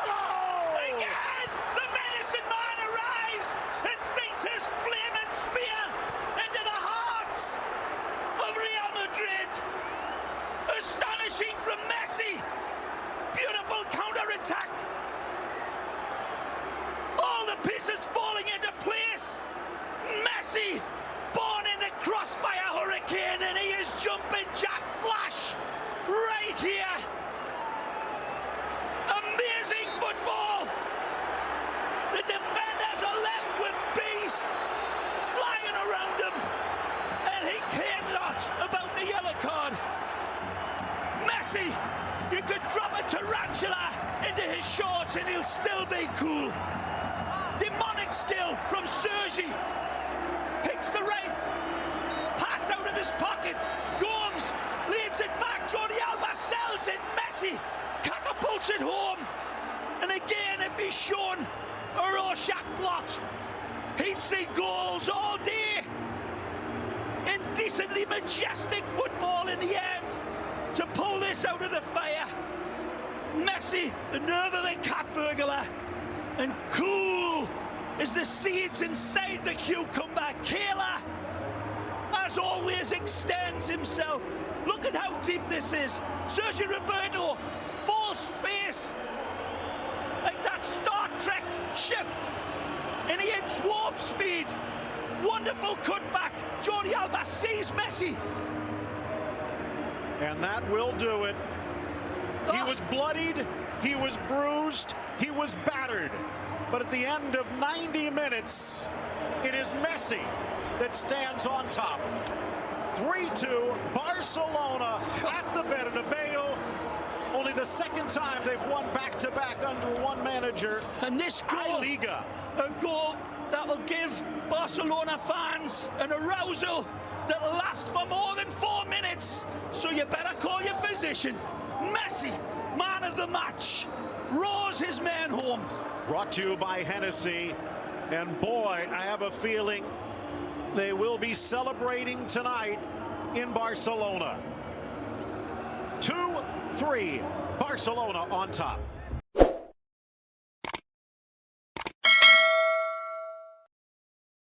Oh! Again, the medicine man arrives and sinks his flaming spear into the hearts of Real Madrid. Astonishing from Messi. Beautiful counter-attack. All the pieces falling into place. Messi, born in the crossfire hurricane, and he is jumping Jack Flash right here. Amazing football. The defenders are left with bees flying around him, and he cared not about the yellow card. Messi, you could drop a tarantula into his shorts and he'll still be cool. Demonic skill from Sergi. Picks the right pass out of his pocket. Gomes leads it back. Jordi Alba sells it. Messi catapults it home. And again, if he's shown a Rorschach blot, he'd see goals all day. Indecently majestic football in the end to pull this out of the fire. Messi, the nerve of the cat burglar. And cool as the seeds inside the cucumber. Kayla, as always, extends himself. Look at how deep this is. Sergio Roberto, full space. Like that Star Trek ship. And he hits warp speed. Wonderful cutback. Jordi Alba sees Messi. And that will do it. He was bloodied, he was bruised, he was battered. But at the end of 90 minutes, it is Messi that stands on top. 3-2, Barcelona at the Bernabeu. Only the second time they've won back-to-back under one manager. And this goal, LaLiga. a goal that will give Barcelona fans an arousal that'll last for more than 4 minutes. So you better call your physician. Messi, man of the match, roars his man home. Brought to you by Hennessy. And boy, I have a feeling they will be celebrating tonight in Barcelona. 2-3, Barcelona on top.